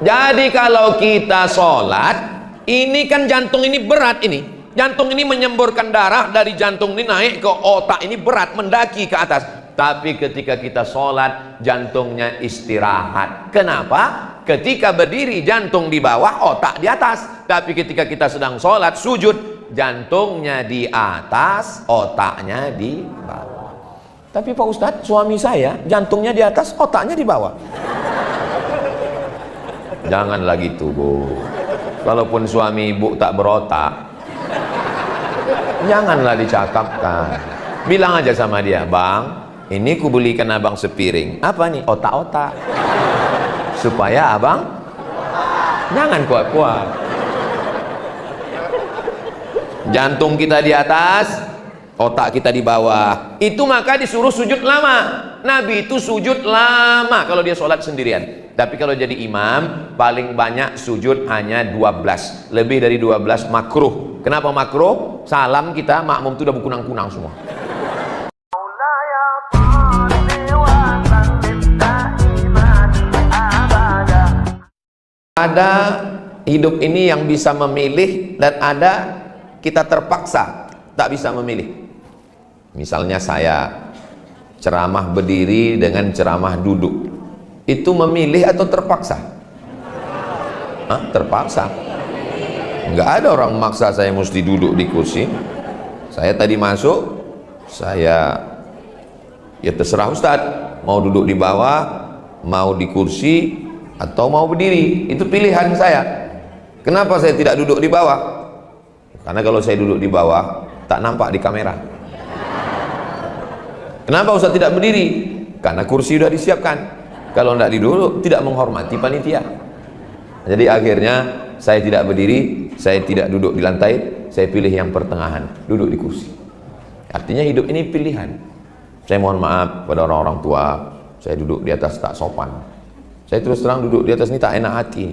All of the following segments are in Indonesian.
Jadi kalau kita sholat, ini kan jantung ini berat ini. Jantung ini menyemburkan darah dari jantung ini naik ke otak ini berat, mendaki ke atas. Tapi ketika kita sholat, jantungnya istirahat. Kenapa? Ketika berdiri, jantung di bawah, otak di atas. Tapi ketika kita sedang sholat, sujud, jantungnya di atas, otaknya di bawah. Tapi Pak Ustadz, suami saya, jantungnya di atas, otaknya di bawah. Janganlah gitu, Bu. Walaupun suami ibu tak berotak, janganlah dicakapkan. Bilang aja sama dia, Bang, ini ku belikan abang sepiring. Apa nih? Otak-otak. Supaya abang jangan kuat-kuat. Jantung kita di atas, otak kita di bawah. Itu maka disuruh sujud lama. Nabi itu sujud lama kalau dia sholat sendirian. Tapi kalau jadi imam, paling banyak sujud hanya 12. Lebih dari 12 makruh. Kenapa makruh? Salam kita makmum itu udah berkunang-kunang semua. Ada hidup ini yang bisa memilih, dan ada kita terpaksa tak bisa memilih. Misalnya saya ceramah berdiri dengan ceramah duduk, itu memilih atau terpaksa? Hah? Terpaksa. Nggak ada orang maksa saya mesti duduk di kursi. Saya tadi masuk, saya ya terserah Ustadz, mau duduk di bawah, mau di kursi, atau mau berdiri. Itu pilihan saya. Kenapa saya tidak duduk di bawah? Karena kalau saya duduk di bawah, tak nampak di kamera. Kenapa Ustaz tidak berdiri? Karena kursi sudah disiapkan. Kalau tidak duduk, tidak menghormati panitia. Jadi akhirnya saya tidak berdiri, saya tidak duduk di lantai, saya pilih yang pertengahan, duduk di kursi. Artinya hidup ini pilihan. Saya mohon maaf pada orang-orang tua, saya duduk di atas tak sopan. Saya terus terang duduk di atas ini tak enak hati.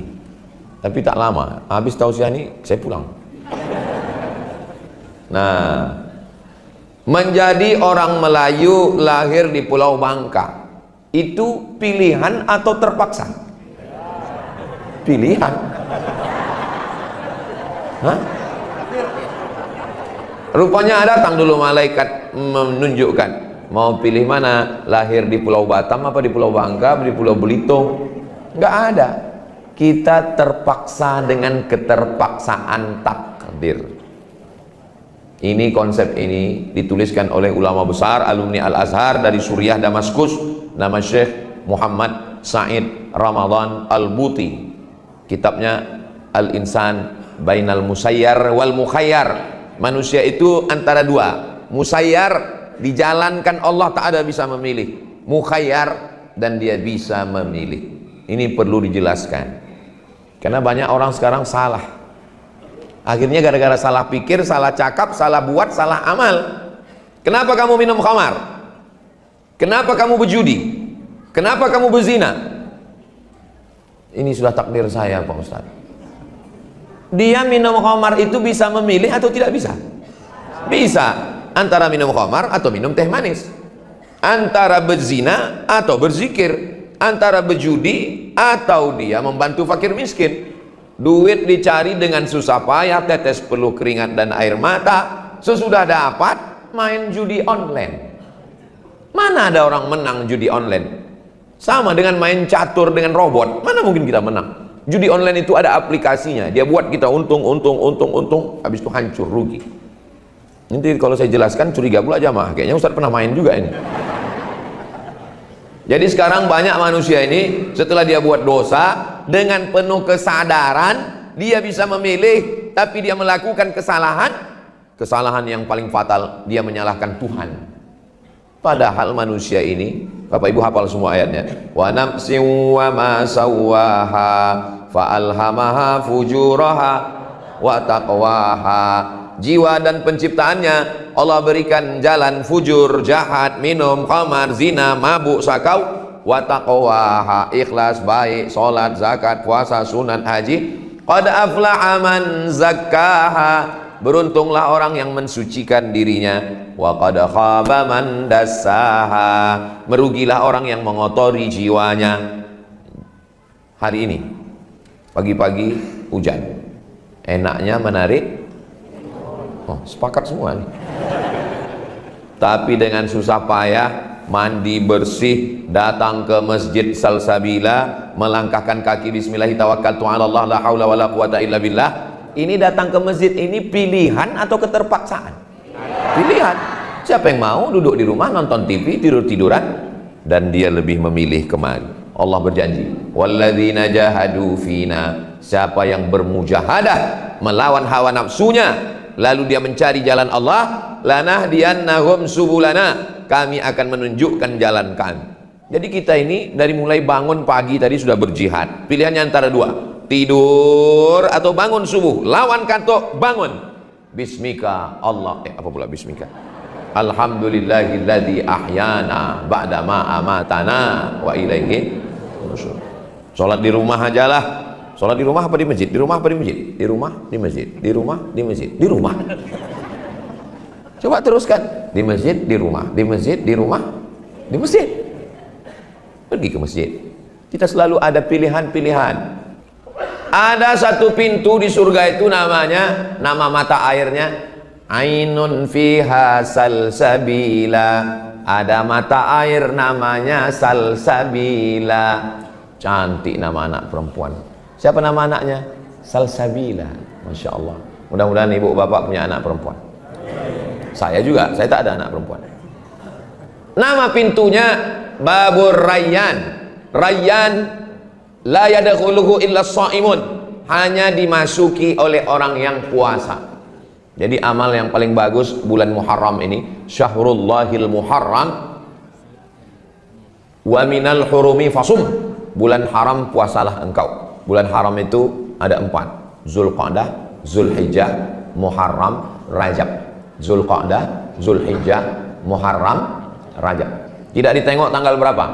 Tapi tak lama, habis tausiah ini saya pulang. Nah, menjadi orang Melayu lahir di Pulau Bangka, itu pilihan atau terpaksa? Pilihan. Hah? Rupanya datang dulu malaikat menunjukkan, mau pilih mana? Lahir di Pulau Batam apa di Pulau Bangka, di Pulau Belitung? Nggak ada. Kita terpaksa dengan keterpaksaan takdir. Ini konsep ini dituliskan oleh ulama besar alumni Al-Azhar dari Suriah Damaskus, nama Syekh Muhammad Said Ramadan Al-Buti. Kitabnya Al-Insan Bainal Musayyar wal Mukhayyar. Manusia itu antara dua. Musayyar, dijalankan Allah, tak ada bisa memilih. Mukhayyar, dan dia bisa memilih. Ini perlu dijelaskan. Karena banyak orang sekarang salah. Akhirnya gara-gara salah pikir, salah cakap, salah buat, salah amal. Kenapa kamu minum khamar? Kenapa kamu berjudi? Kenapa kamu berzina? Ini sudah takdir saya, Pak Ustaz. Dia minum khamar itu bisa memilih atau tidak bisa? Bisa. Antara minum khamar atau minum teh manis. Antara berzina atau berzikir. Antara berjudi atau dia membantu fakir miskin. Duit dicari dengan susah payah, tetes peluh keringat dan air mata. Sesudah dapat, main judi online. Mana ada orang menang judi online? Sama dengan main catur dengan robot. Mana mungkin kita menang? Judi online itu ada aplikasinya. Dia buat kita untung. Habis itu hancur, rugi. Nanti kalau saya jelaskan curiga pula jamaah. Kayaknya Ustaz pernah main juga ini. Jadi sekarang banyak manusia ini setelah dia buat dosa, dengan penuh kesadaran dia bisa memilih, tapi dia melakukan kesalahan yang paling fatal, dia menyalahkan Tuhan. Padahal manusia ini, Bapak Ibu hafal semua ayatnya, wa nafsin wa ma sawwaha fa alhamaha fujuraha wa taqwaha. Jiwa dan penciptaannya Allah berikan jalan fujur, jahat, minum, khamar, zina, mabuk, sakau, wa taqwaha, ikhlas, baik, salat, zakat, puasa, sunat, haji. Qad aflaha man zakkaha, beruntunglah orang yang mensucikan dirinya. Wa qad khaba man dassaha, merugilah orang yang mengotori jiwanya. Hari ini Pagi-pagi hujan, enaknya menarik. Oh, sepakat semua nih. Tapi dengan susah payah, mandi bersih, datang ke masjid Salsabila, melangkahkan kaki bismillah tawakkaltu 'ala Allah la haula wala quwata illa billah. Ini datang ke masjid ini pilihan atau keterpaksaan? Pilihan. Siapa yang mau duduk di rumah nonton TV, tidur-tiduran? Dan dia lebih memilih kemari. Allah berjanji, walladzina jahadu fina, siapa yang bermujahadah melawan hawa nafsunya, lalu dia mencari jalan Allah, lanahdiyannahum subulana, kami akan menunjukkan jalan kami. Jadi kita ini dari mulai bangun pagi tadi sudah berjihad. Pilihannya antara dua, tidur atau bangun subuh. Lawan kantuk, bangun. Bismika Allah, apa pula bismika? Alhamdulillahilladzi ahyana ba'dama amatana wa ilaihi nusyur. Sholat di rumah aja lah. Sholat di rumah apa di masjid? Di rumah apa di masjid? Di rumah, di masjid. Di rumah, di masjid. Di rumah. Coba teruskan. Di masjid, di rumah. Di masjid, di rumah. Di masjid. Pergi ke masjid. Kita selalu ada pilihan-pilihan. Ada satu pintu di surga itu namanya, nama mata airnya Ainun fiha salsabila. Ada mata air namanya Salsabila. Cantik nama anak perempuan. Siapa nama anaknya? Salsabila. Masya Allah. Mudah-mudahan ibu bapak punya anak perempuan. Saya juga, saya tak ada anak perempuan. Nama pintunya Babur Rayyan. Rayyan la yadkhuluhu illa shaimun. Hanya dimasuki oleh orang yang puasa. Jadi amal yang paling bagus bulan Muharram ini, Syahrullahil Muharram, wa minal hurumi fasum. Bulan haram puasalah engkau. Bulan haram itu ada 4: Zulqa'dah, Zulhijjah, Muharram, Rajab. Zulqa'dah, Zulhijjah, Muharram, Rajab. Tidak ditengok tanggal berapa.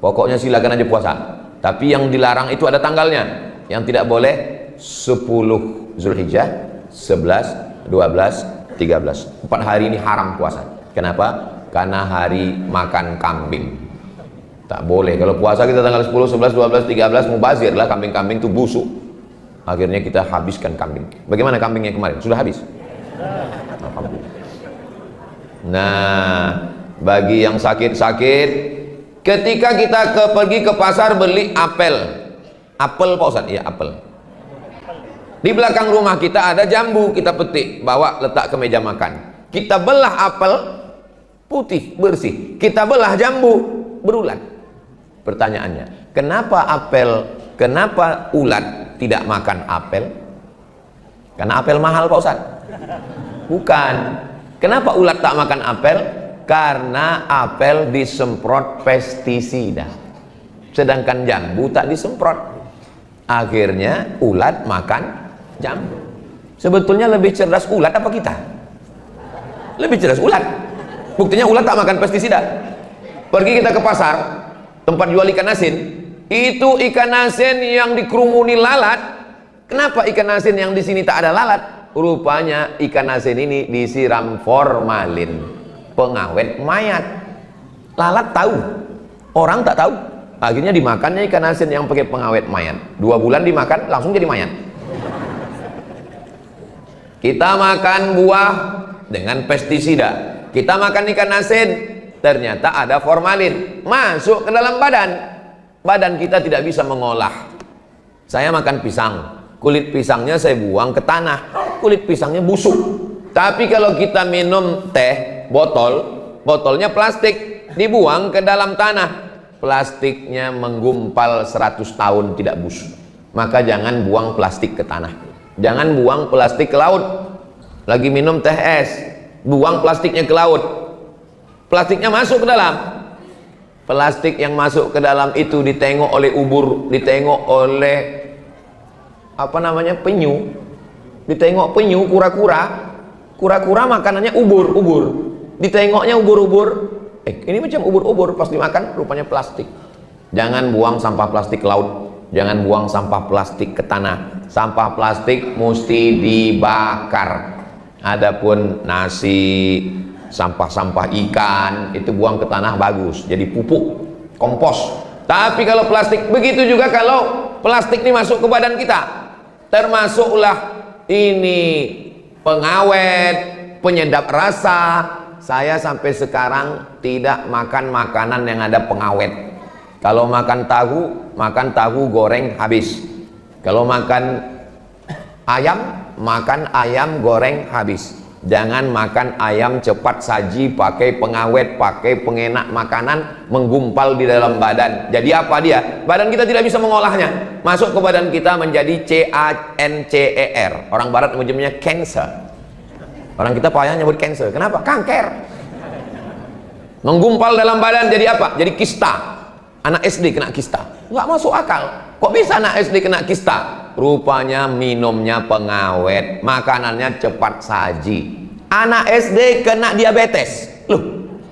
Pokoknya silakan aja puasa. Tapi yang dilarang itu ada tanggalnya. Yang tidak boleh 10 Zulhijjah, 11, 12, 13. 4 hari ini haram puasa. Kenapa? Karena hari makan kambing. Tak boleh. Kalau puasa kita tanggal 10, 11, 12, 13 mubazir lah, kambing-kambing itu busuk. Akhirnya kita habiskan kambing. Bagaimana kambingnya kemarin? Sudah habis? Alhamdulillah. Nah, bagi yang sakit-sakit, ketika kita pergi ke pasar beli apel. Apel Pak Ustaz? Iya, apel. Di belakang rumah kita ada jambu, kita petik, bawa letak ke meja makan. Kita belah apel putih, bersih. Kita belah jambu, berulat. Pertanyaannya, kenapa ulat tidak makan apel? Karena apel mahal Pak Ustaz? Bukan. Kenapa ulat tak makan apel? Karena apel disemprot pestisida. Sedangkan jambu tak disemprot. Akhirnya ulat makan jambu. Sebetulnya lebih cerdas ulat apa kita? Lebih cerdas ulat. Buktinya ulat tak makan pestisida. Pergi kita ke pasar, tempat jual ikan asin, itu ikan asin yang dikerumuni lalat. Kenapa ikan asin yang di sini tak ada lalat? Rupanya ikan asin ini disiram formalin, pengawet mayat. Lalat tahu, orang tak tahu. Akhirnya dimakannya ikan asin yang pakai pengawet mayat. 2 bulan dimakan langsung jadi mayat. Kita makan buah dengan pestisida. Kita makan ikan asin, ternyata ada formalin masuk ke dalam badan. Badan kita tidak bisa mengolah. Saya makan pisang, kulit pisangnya saya buang ke tanah, kulit pisangnya busuk. Tapi kalau kita minum teh botolnya plastik, dibuang ke dalam tanah, plastiknya menggumpal 100 tahun tidak busuk. Maka jangan buang plastik ke tanah, jangan buang plastik ke laut. Lagi minum teh es, buang plastiknya ke laut, plastiknya masuk ke dalam. Plastik yang masuk ke dalam itu ditengok oleh ubur, ditengok oleh apa namanya, penyu, ditengok penyu, kura-kura makanannya ubur, ditengoknya ubur-ubur, ini macam ubur-ubur, pas dimakan rupanya plastik. Jangan buang sampah plastik ke laut, jangan buang sampah plastik ke tanah. Sampah plastik mesti dibakar. Adapun nasi, sampah-sampah ikan itu buang ke tanah bagus, jadi pupuk, kompos. Tapi kalau plastik, begitu juga kalau plastik ini masuk ke badan kita, termasuklah ini pengawet, penyedap rasa. Saya sampai sekarang tidak makan makanan yang ada pengawet. Kalau makan tahu goreng habis. Kalau makan ayam goreng habis. Jangan makan ayam cepat saji pakai pengawet, pakai pengenak makanan, menggumpal di dalam badan. Jadi apa dia? Badan kita tidak bisa mengolahnya. Masuk ke badan kita menjadi CANCER. Orang barat menyebutnya cancer. Orang kita payah nyebut cancer. Kenapa? Kanker. Menggumpal dalam badan jadi apa? Jadi kista. Anak SD kena kista. Nggak masuk akal. Kok bisa anak SD kena kista? Rupanya minumnya pengawet, makanannya cepat saji. Anak SD kena diabetes. Loh,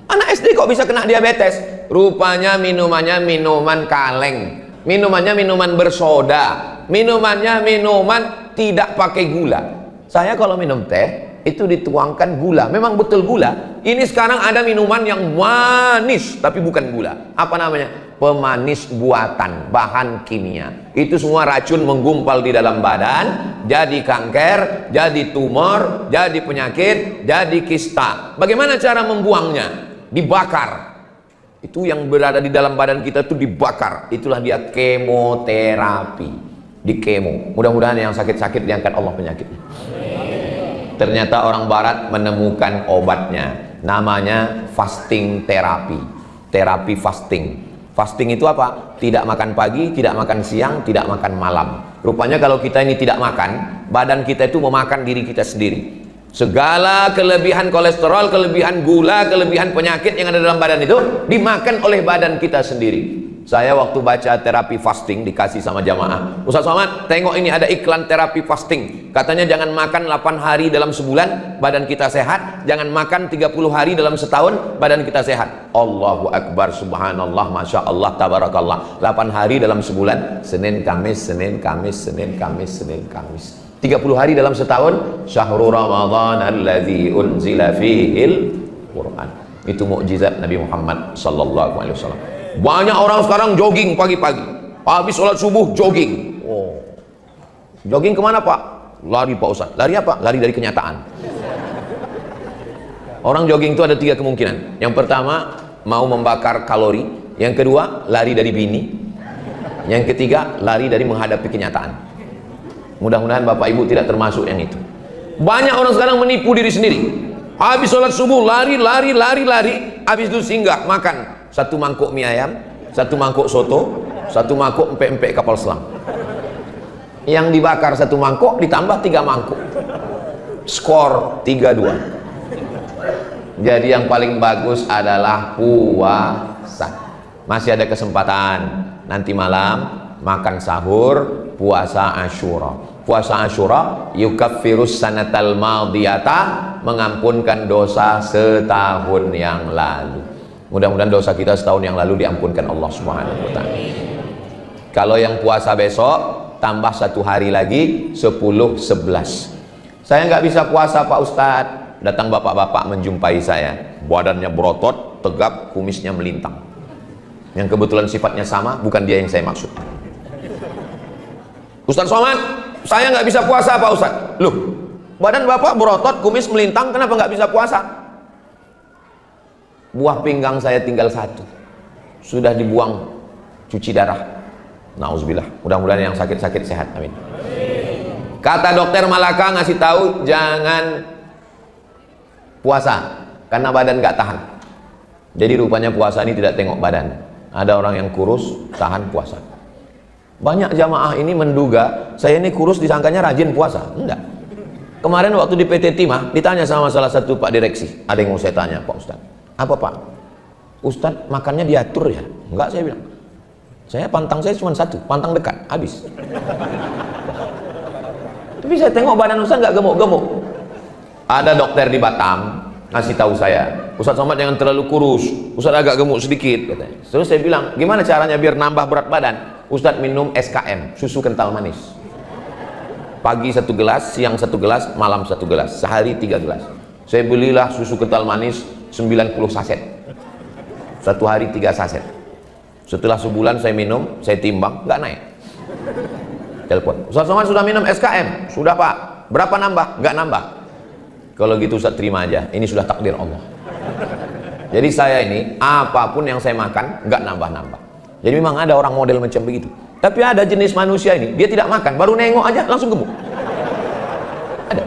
anak SD kok bisa kena diabetes? Rupanya minumannya minuman kaleng. Minumannya minuman bersoda. Minumannya minuman tidak pakai gula. Saya kalau minum teh itu dituangkan gula, memang betul gula. Ini sekarang ada minuman yang manis tapi bukan gula. Apa namanya? Pemanis buatan, bahan kimia. Itu semua racun menggumpal di dalam badan, jadi kanker, jadi tumor, jadi penyakit, jadi kista. Bagaimana cara membuangnya? Dibakar. Itu yang berada di dalam badan kita itu dibakar. Itulah dia kemoterapi. Di kemo. Mudah-mudahan yang sakit-sakit diangkat Allah penyakitnya. Ternyata orang barat menemukan obatnya, namanya fasting terapi. Terapi fasting. Fasting itu apa? Tidak makan pagi, tidak makan siang, tidak makan malam. Rupanya kalau kita ini tidak makan, badan kita itu memakan diri kita sendiri. Segala kelebihan kolesterol, kelebihan gula, kelebihan penyakit yang ada dalam badan itu dimakan oleh badan kita sendiri. Saya waktu baca terapi fasting dikasih sama jamaah, Ustaz Somad, tengok ini ada iklan terapi fasting. Katanya jangan makan 8 hari dalam sebulan, badan kita sehat. Jangan makan 30 hari dalam setahun, badan kita sehat. Allahu Akbar, subhanallah, masya Allah, tabarakallah. 8 hari dalam sebulan, Senin, Kamis, Senin, Kamis, Senin, Kamis, Senin, Kamis. 30 hari dalam setahun, syahrul Ramadan alladzi unzila fihil Quran. Itu mukjizat Nabi Muhammad sallallahu alaihi wasallam. Banyak orang sekarang jogging pagi-pagi, habis sholat subuh jogging. Oh, jogging kemana Pak? Lari Pak Ustaz. Lari apa? Lari dari kenyataan. Orang jogging itu ada 3 kemungkinan. Yang pertama, mau membakar kalori. Yang kedua, lari dari bini. Yang ketiga, lari dari menghadapi kenyataan. Mudah-mudahan Bapak Ibu tidak termasuk yang itu. Banyak orang sekarang menipu diri sendiri. Habis sholat subuh lari. Habis itu singgah makan 1 mangkuk mie ayam, 1 mangkuk soto, 1 mangkuk empek-empek kapal selam. Yang dibakar 1 mangkuk ditambah 3 mangkuk. Skor 3-2. Jadi yang paling bagus adalah puasa. Masih ada kesempatan. Nanti malam makan sahur, puasa Asyura. Puasa Asyura yukaffirus sanatal madiyata, mengampunkan dosa setahun yang lalu. Mudah-mudahan dosa kita setahun yang lalu diampunkan Allah Subhanahu wa ta'ala. Kalau yang puasa besok tambah 1 hari lagi, 10-11. Saya nggak bisa puasa Pak Ustadz. Datang bapak-bapak menjumpai saya, badannya berotot, tegap, kumisnya melintang. Yang kebetulan sifatnya sama, bukan dia yang saya maksud. Ustadz Somad, saya nggak bisa puasa Pak Ustadz. Loh, badan bapak berotot, kumis melintang, kenapa nggak bisa puasa? Buah pinggang saya tinggal 1, sudah dibuang cuci darah. Nauzubillah. Mudah-mudahan yang sakit-sakit sehat, amin. Kata dokter Malaka ngasih tahu jangan puasa karena badan nggak tahan. Jadi rupanya puasa ini tidak tengok badan. Ada orang yang kurus tahan puasa. Banyak jamaah ini menduga saya ini kurus disangkanya rajin puasa. Enggak. Kemarin waktu di PT Timah ditanya sama salah satu Pak Direksi, ada yang mau saya tanya Pak Ustadz. Apa Pak? Ustadz makannya diatur ya? Enggak, saya bilang. Saya pantang saya cuma 1, pantang dekat, habis. Tapi saya tengok badan Ustadz nggak gemuk-gemuk. Ada dokter di Batam ngasih tahu saya, Ustadz Somad jangan terlalu kurus, Ustadz agak gemuk sedikit, katanya. Terus saya bilang, gimana caranya biar nambah berat badan? Ustadz minum SKM, susu kental manis. Pagi 1 gelas, siang 1 gelas, malam 1 gelas, sehari 3 gelas. Saya belilah susu kental manis 90 saset. 1 hari 3 saset. Setelah sebulan saya minum, saya timbang, nggak naik. Telepon, Ustaz Somad sudah minum SKM? Sudah Pak. Berapa nambah? Nggak nambah. Kalau gitu Ustaz terima aja, ini sudah takdir Allah. Jadi saya ini apapun yang saya makan nggak nambah-nambah. Jadi memang ada orang model macam begitu. Tapi ada jenis manusia ini, dia tidak makan, baru nengok aja langsung gemuk. Ada.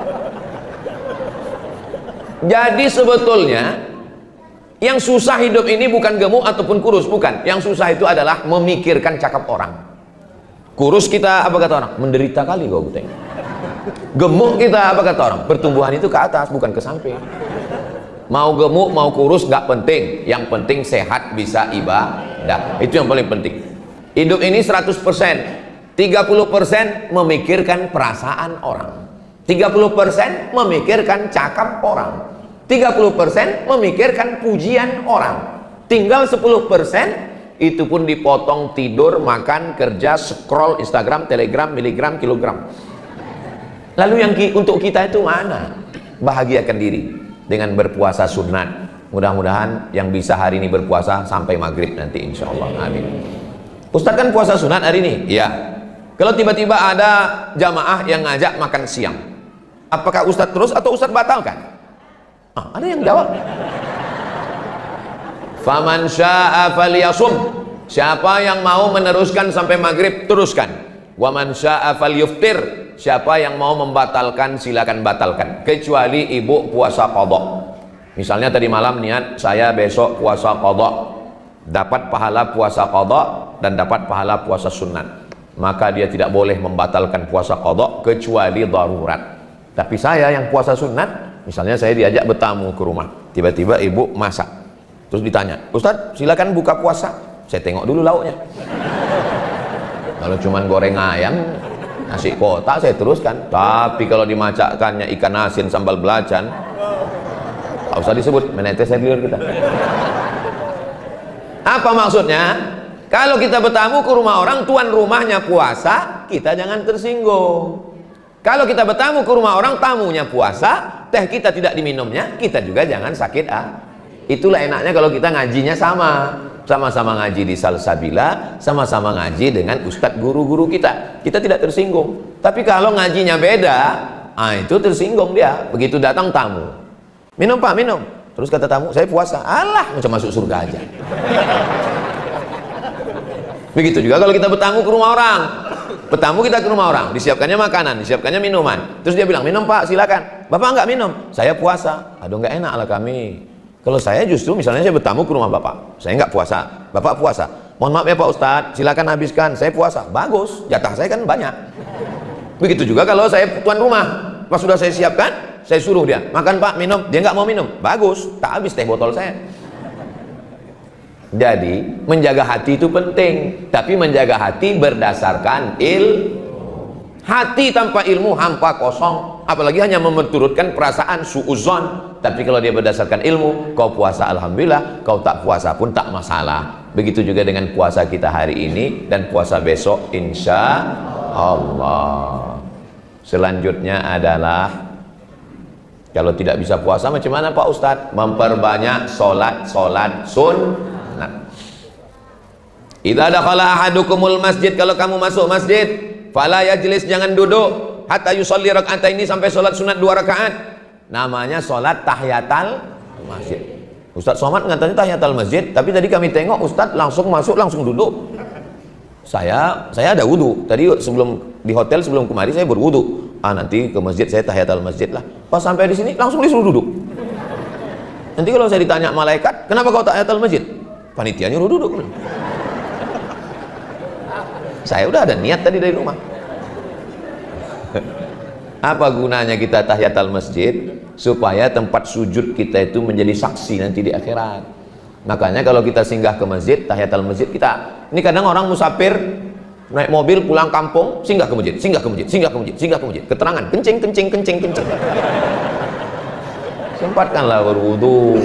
Jadi sebetulnya yang susah hidup ini bukan gemuk ataupun kurus, bukan. Yang susah itu adalah memikirkan cakap orang. Kurus kita apa kata orang? Menderita kali kau tengok. Gemuk kita apa kata orang? Pertumbuhan itu ke atas bukan ke samping. Mau gemuk mau kurus nggak penting, yang penting sehat bisa ibadah. Itu yang paling penting. Hidup ini 100%, 30% memikirkan perasaan orang, 30% memikirkan cakap orang, 30% memikirkan pujian orang, tinggal 10% itu pun dipotong tidur, makan, kerja, scroll Instagram, Telegram, miligram, kilogram. Lalu yang untuk kita itu mana? Bahagiakan diri dengan berpuasa sunat. Mudah-mudahan yang bisa hari ini berpuasa sampai maghrib nanti insya Allah. Amin. Ustaz kan puasa sunat hari ini? Iya. Kalau tiba-tiba ada jamaah yang ngajak makan siang, apakah Ustaz terus atau Ustaz batalkan? Ada yang jawab. Faman syaa falyasum. Siapa yang mau meneruskan sampai maghrib, teruskan. Wa man syaa falyuftir. Siapa yang mau membatalkan, silakan batalkan. Kecuali ibu puasa qadha. Misalnya tadi malam niat saya besok puasa qadha, dapat pahala puasa qadha dan dapat pahala puasa sunat, maka dia tidak boleh membatalkan puasa qadha kecuali darurat. Tapi saya yang puasa sunat, misalnya saya diajak bertamu ke rumah, tiba-tiba ibu masak, terus ditanya, Ustadz silakan buka puasa. Saya tengok dulu lauknya. Kalau cuman goreng ayam, nasi kotak, saya teruskan. Tapi kalau dimasakkannya ikan asin sambal belacan, tak usah disebut, menetes saya dulu kita. Apa maksudnya? Kalau kita bertamu ke rumah orang, tuan rumahnya puasa, kita jangan tersinggung. Kalau kita bertamu ke rumah orang, tamunya puasa, teh kita tidak diminumnya, kita juga jangan sakit Itulah enaknya kalau kita ngajinya sama-sama ngaji di Salsabila, sama-sama ngaji dengan ustadz guru-guru kita tidak tersinggung. Tapi kalau ngajinya beda, itu tersinggung dia. Begitu datang tamu, minum Pak, minum. Terus kata tamu, saya puasa. Alah, macam masuk surga aja. Begitu juga kalau kita bertamu ke rumah orang. Bertamu kita ke rumah orang, disiapkannya makanan, disiapkannya minuman. Terus dia bilang, minum Pak, silakan. Bapak enggak minum? Saya puasa. Aduh, enggak enak lah kami. Kalau saya justru misalnya saya bertamu ke rumah Bapak, saya enggak puasa, Bapak puasa. Mohon maaf ya Pak Ustadz, silakan habiskan, saya puasa. Bagus, jatah saya kan banyak. Begitu juga kalau saya tuan rumah, pas sudah saya siapkan, saya suruh dia, makan Pak, minum. Dia enggak mau minum. Bagus, tak habis teh botol saya. Jadi menjaga hati itu penting, tapi menjaga hati berdasarkan hati tanpa ilmu hampa kosong, apalagi hanya menurutkan perasaan suuzon. Tapi kalau dia berdasarkan ilmu, kau puasa alhamdulillah, kau tak puasa pun tak masalah. Begitu juga dengan puasa kita hari ini dan puasa besok insya Allah. Selanjutnya adalah kalau tidak bisa puasa macam mana Pak Ustadz? Memperbanyak solat sunnah. Idza dakhala ahadukumul masjid, kalau kamu masuk masjid, fala yajlis, jangan duduk, hatta yusalli raka'ataini, sampai salat sunat 2 rakaat. Namanya salat tahiyatul masjid. Ustaz Somad ngatanya tahiyatul masjid, tapi tadi kami tengok Ustaz langsung masuk langsung duduk. Saya ada wudu. Tadi sebelum di hotel sebelum kemari saya berwudu. Nanti ke masjid saya tahiyatul masjid lah. Pas sampai di sini langsung disuruh duduk. Nanti kalau saya ditanya malaikat, kenapa kau tahiyatul masjid? Panitia nyuruh duduk. Saya udah ada niat tadi dari rumah. Apa gunanya kita tahiyatul masjid? Supaya tempat sujud kita itu menjadi saksi nanti di akhirat. Makanya kalau kita singgah ke masjid, tahiyatul masjid kita. Ini kadang orang musafir naik mobil pulang kampung, singgah ke masjid, singgah ke masjid, singgah ke masjid, singgah ke masjid. Keterangan, kencing. Sempatkanlah berwudu.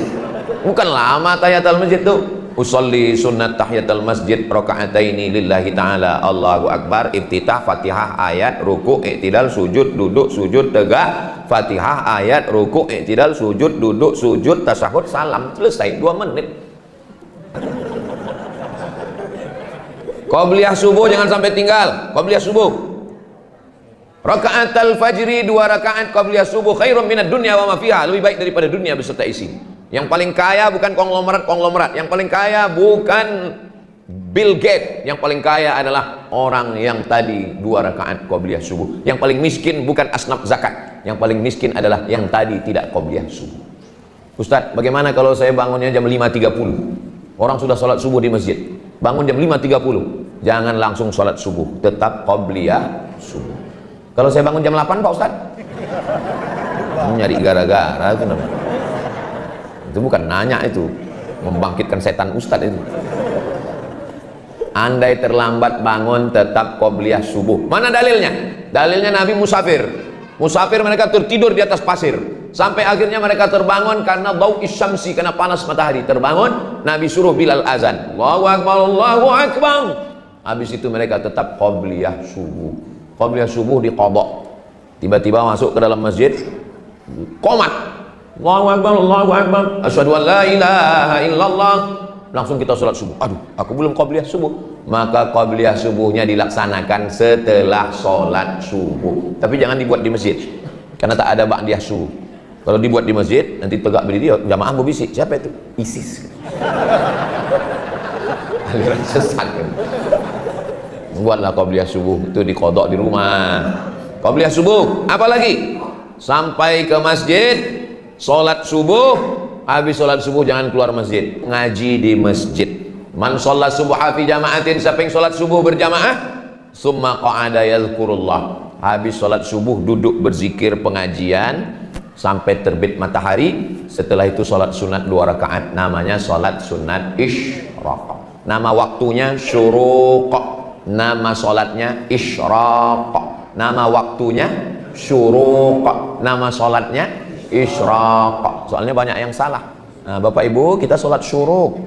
Bukan lama tahiyatul masjid tuh. Usolli sunnat tahiyatul masjid raka'ataini lillahi ta'ala, Allahu Akbar, iftitah, Fatihah, ayat, ruku', i'tidal, sujud, duduk, sujud, tegak, Fatihah, ayat, ruku', i'tidal, sujud, duduk, sujud, tasyahud, salam, selesai 2 menit. Qabliyah subuh jangan sampai tinggal. Qabliyah subuh. Raka'atul fajri 2 rakaat qabliyah subuh khairum minad dunya wa ma fiha, lebih baik daripada dunia beserta isi. Yang paling kaya bukan konglomerat, yang paling kaya bukan Bill Gates, yang paling kaya adalah orang yang tadi 2 rakaat qabliyah subuh. Yang paling miskin bukan asnaf zakat, yang paling miskin adalah yang tadi tidak qabliyah subuh. Ustadz, bagaimana kalau saya bangunnya jam 5.30? Orang sudah sholat subuh di masjid. Bangun jam 5.30, jangan langsung sholat subuh, tetap qabliyah subuh. Kalau saya bangun jam 8 Pak Ustadz, nyari gara-gara itu namanya. Itu bukan nanya, itu membangkitkan setan Ustadz itu. Andai terlambat bangun tetap qabliyah subuh. Mana dalilnya? Dalilnya Nabi musafir. Musafir mereka tertidur di atas pasir. Sampai akhirnya mereka terbangun karena dau'is syamsi, karena panas matahari. Terbangun, Nabi suruh Bilal azan. Allahu Akbar, Allahu Akbar. Habis itu mereka tetap qabliyah subuh. Qabliyah subuh diqadha. Tiba-tiba masuk ke dalam masjid, qomat. Allahu Akbar, Allahu Akbar. Asyhadu an la ilaha illallah. Langsung kita sholat subuh. Aduh, aku belum qabliyah subuh. Maka qabliyah subuhnya dilaksanakan setelah sholat subuh. Tapi jangan dibuat di masjid, karena tak ada ba'diyah subuh. Kalau dibuat di masjid, nanti tegak berdiri, jamaah berbisik. Siapa itu? ISIS. Aliran sesat. Buatlah qabliyah subuh, itu diqadha di rumah. Qabliyah subuh, apa lagi? Sampai ke masjid, sholat subuh. Habis sholat subuh jangan keluar masjid, ngaji di masjid. Man sholat subuh fi jama'atin, siapa yang sholat subuh berjamaah, summa qa'ada yadhkurullah. Habis sholat subuh duduk berzikir pengajian sampai terbit matahari. Setelah itu sholat sunat 2 rakaat, namanya sholat sunat isyraq. Nama waktunya syuruq, nama sholatnya isyraq. Nama waktunya syuruq, nama sholatnya isyraq. Soalnya banyak yang salah. Nah, Bapak Ibu, kita sholat syuruq,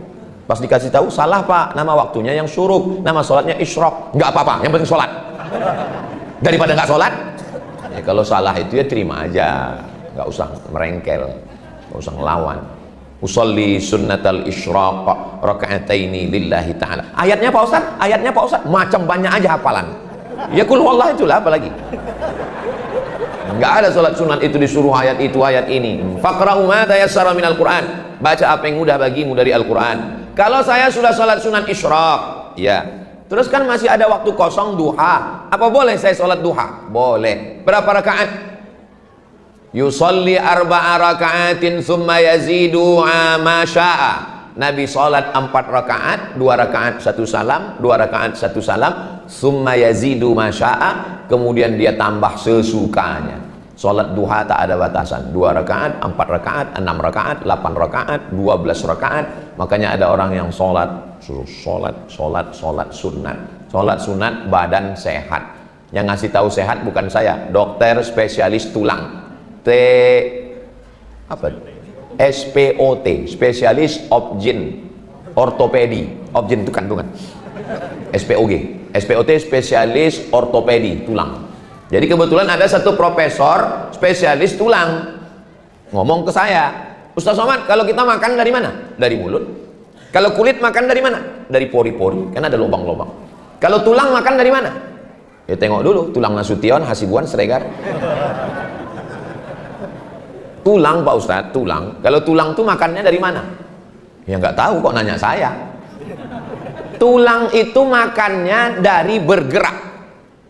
pas dikasih tahu salah Pak, nama waktunya yang syuruq, nama sholatnya isyraq. Nggak apa-apa, yang penting sholat. Daripada nggak sholat ya, kalau salah itu ya terima aja, nggak usah merengkel, nggak usah ngelawan. Usolli sunnatal isyraq raka'ataini lillahi ta'ala. Ayatnya Pak Ustaz, ayatnya Pak Ustaz, macam banyak aja hafalan. Ya kul wallah itulah, apalagi nggak ada sholat sunat itu disuruh ayat itu ayat ini. Faqra'u ma tayassara minal Qur'an, baca apa yang mudah bagimu dari Al-Qur'an. Kalau saya sudah sholat sunat isyraq, ya, terus kan masih ada waktu kosong duha, apa boleh saya sholat duha? Boleh. Berapa rakaat? Yusolli 4 rakaatin summa yazidu ma syaa. Nabi sholat 4 rakaat, 2 rakaat 1 salam, 2 rakaat 1 salam, summa yazidu ma syaa, kemudian dia tambah sesukanya. Sholat duha tak ada batasan, 2 rakaat, 4 rakaat, 6 rakaat, 8 rakaat, 12 rakaat. Makanya ada orang yang sholat sunat. Sholat sunat badan sehat. Yang ngasih tahu sehat bukan saya, dokter spesialis tulang. SPOT, spesialis objin ortopedi. Objin itu kandungan. SPOT, spesialis ortopedi tulang. Jadi kebetulan ada satu profesor spesialis tulang ngomong ke saya, Ustaz Somad, kalau kita makan dari mana? Dari mulut. Kalau kulit makan dari mana? Dari pori-pori, kan ada lubang-lubang. Kalau tulang makan dari mana? Ya tengok dulu, tulang Nasution, Hasibuan, Siregar. Tulang Pak Ustadz, tulang. Kalau tulang tuh makannya dari mana? Ya nggak tahu, kok nanya saya. Tulang itu makannya dari bergerak.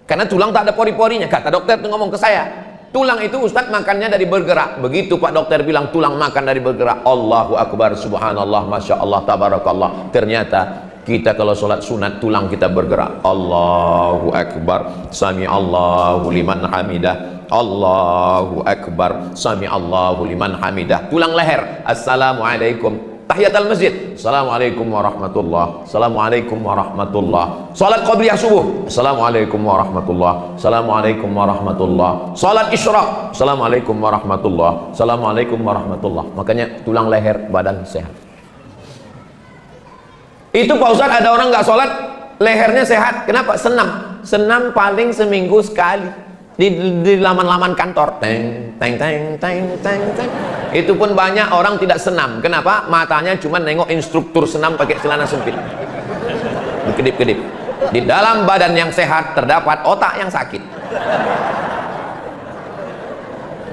Karena tulang tak ada pori-porinya. Kata dokter tuh ngomong ke saya, tulang itu Ustadz makannya dari bergerak. Begitu Pak dokter bilang tulang makan dari bergerak, Allahu Akbar, Subhanallah, Masya Allah, Tabarakallah. Ternyata kita kalau sholat sunat tulang kita bergerak. Allahu Akbar, Sami Allahu liman hamidah. Allahu Akbar, Sami Allahu liman hamidah. Tulang leher, Assalamualaikum. Tahiyatul masjid, Assalamualaikum warahmatullah. Assalamualaikum warahmatullah. Salat qabliyah subuh, Assalamualaikum warahmatullah. Assalamualaikum warahmatullah. Salat isyraq, Assalamualaikum warahmatullah. Assalamualaikum warahmatullah. Makanya tulang leher badan sehat. Itu Pak Ustaz, ada orang nggak sholat lehernya sehat. Kenapa? Senam. Senam paling seminggu sekali. Di laman-laman kantor, teng teng teng teng teng teng. Itu pun banyak orang tidak senam. Kenapa? Matanya cuma nengok instruktur senam pakai celana sempit, berkedip-kedip. Di dalam badan yang sehat terdapat otak yang sakit.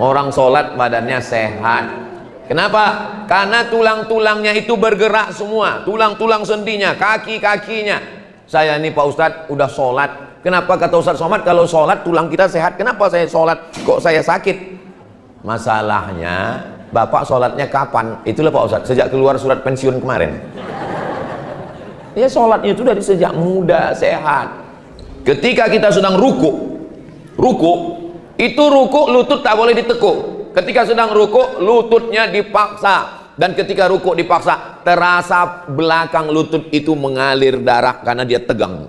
Orang sholat badannya sehat. Kenapa? Karena tulang-tulangnya itu bergerak semua, tulang-tulang sendinya, kaki-kakinya. Saya ini Pak Ustadz udah sholat. Kenapa kata Ustadz Somad kalau sholat tulang kita sehat? Kenapa saya sholat kok saya sakit? Masalahnya Bapak sholatnya kapan? Itulah Pak Ustadz, sejak keluar surat pensiun kemarin. Ya sholatnya itu dari sejak muda, sehat. Ketika kita sedang ruku itu ruku lutut tak boleh ditekuk. Ketika sedang ruku lututnya dipaksa. Dan ketika ruku dipaksa terasa belakang lutut itu mengalir darah karena dia tegang.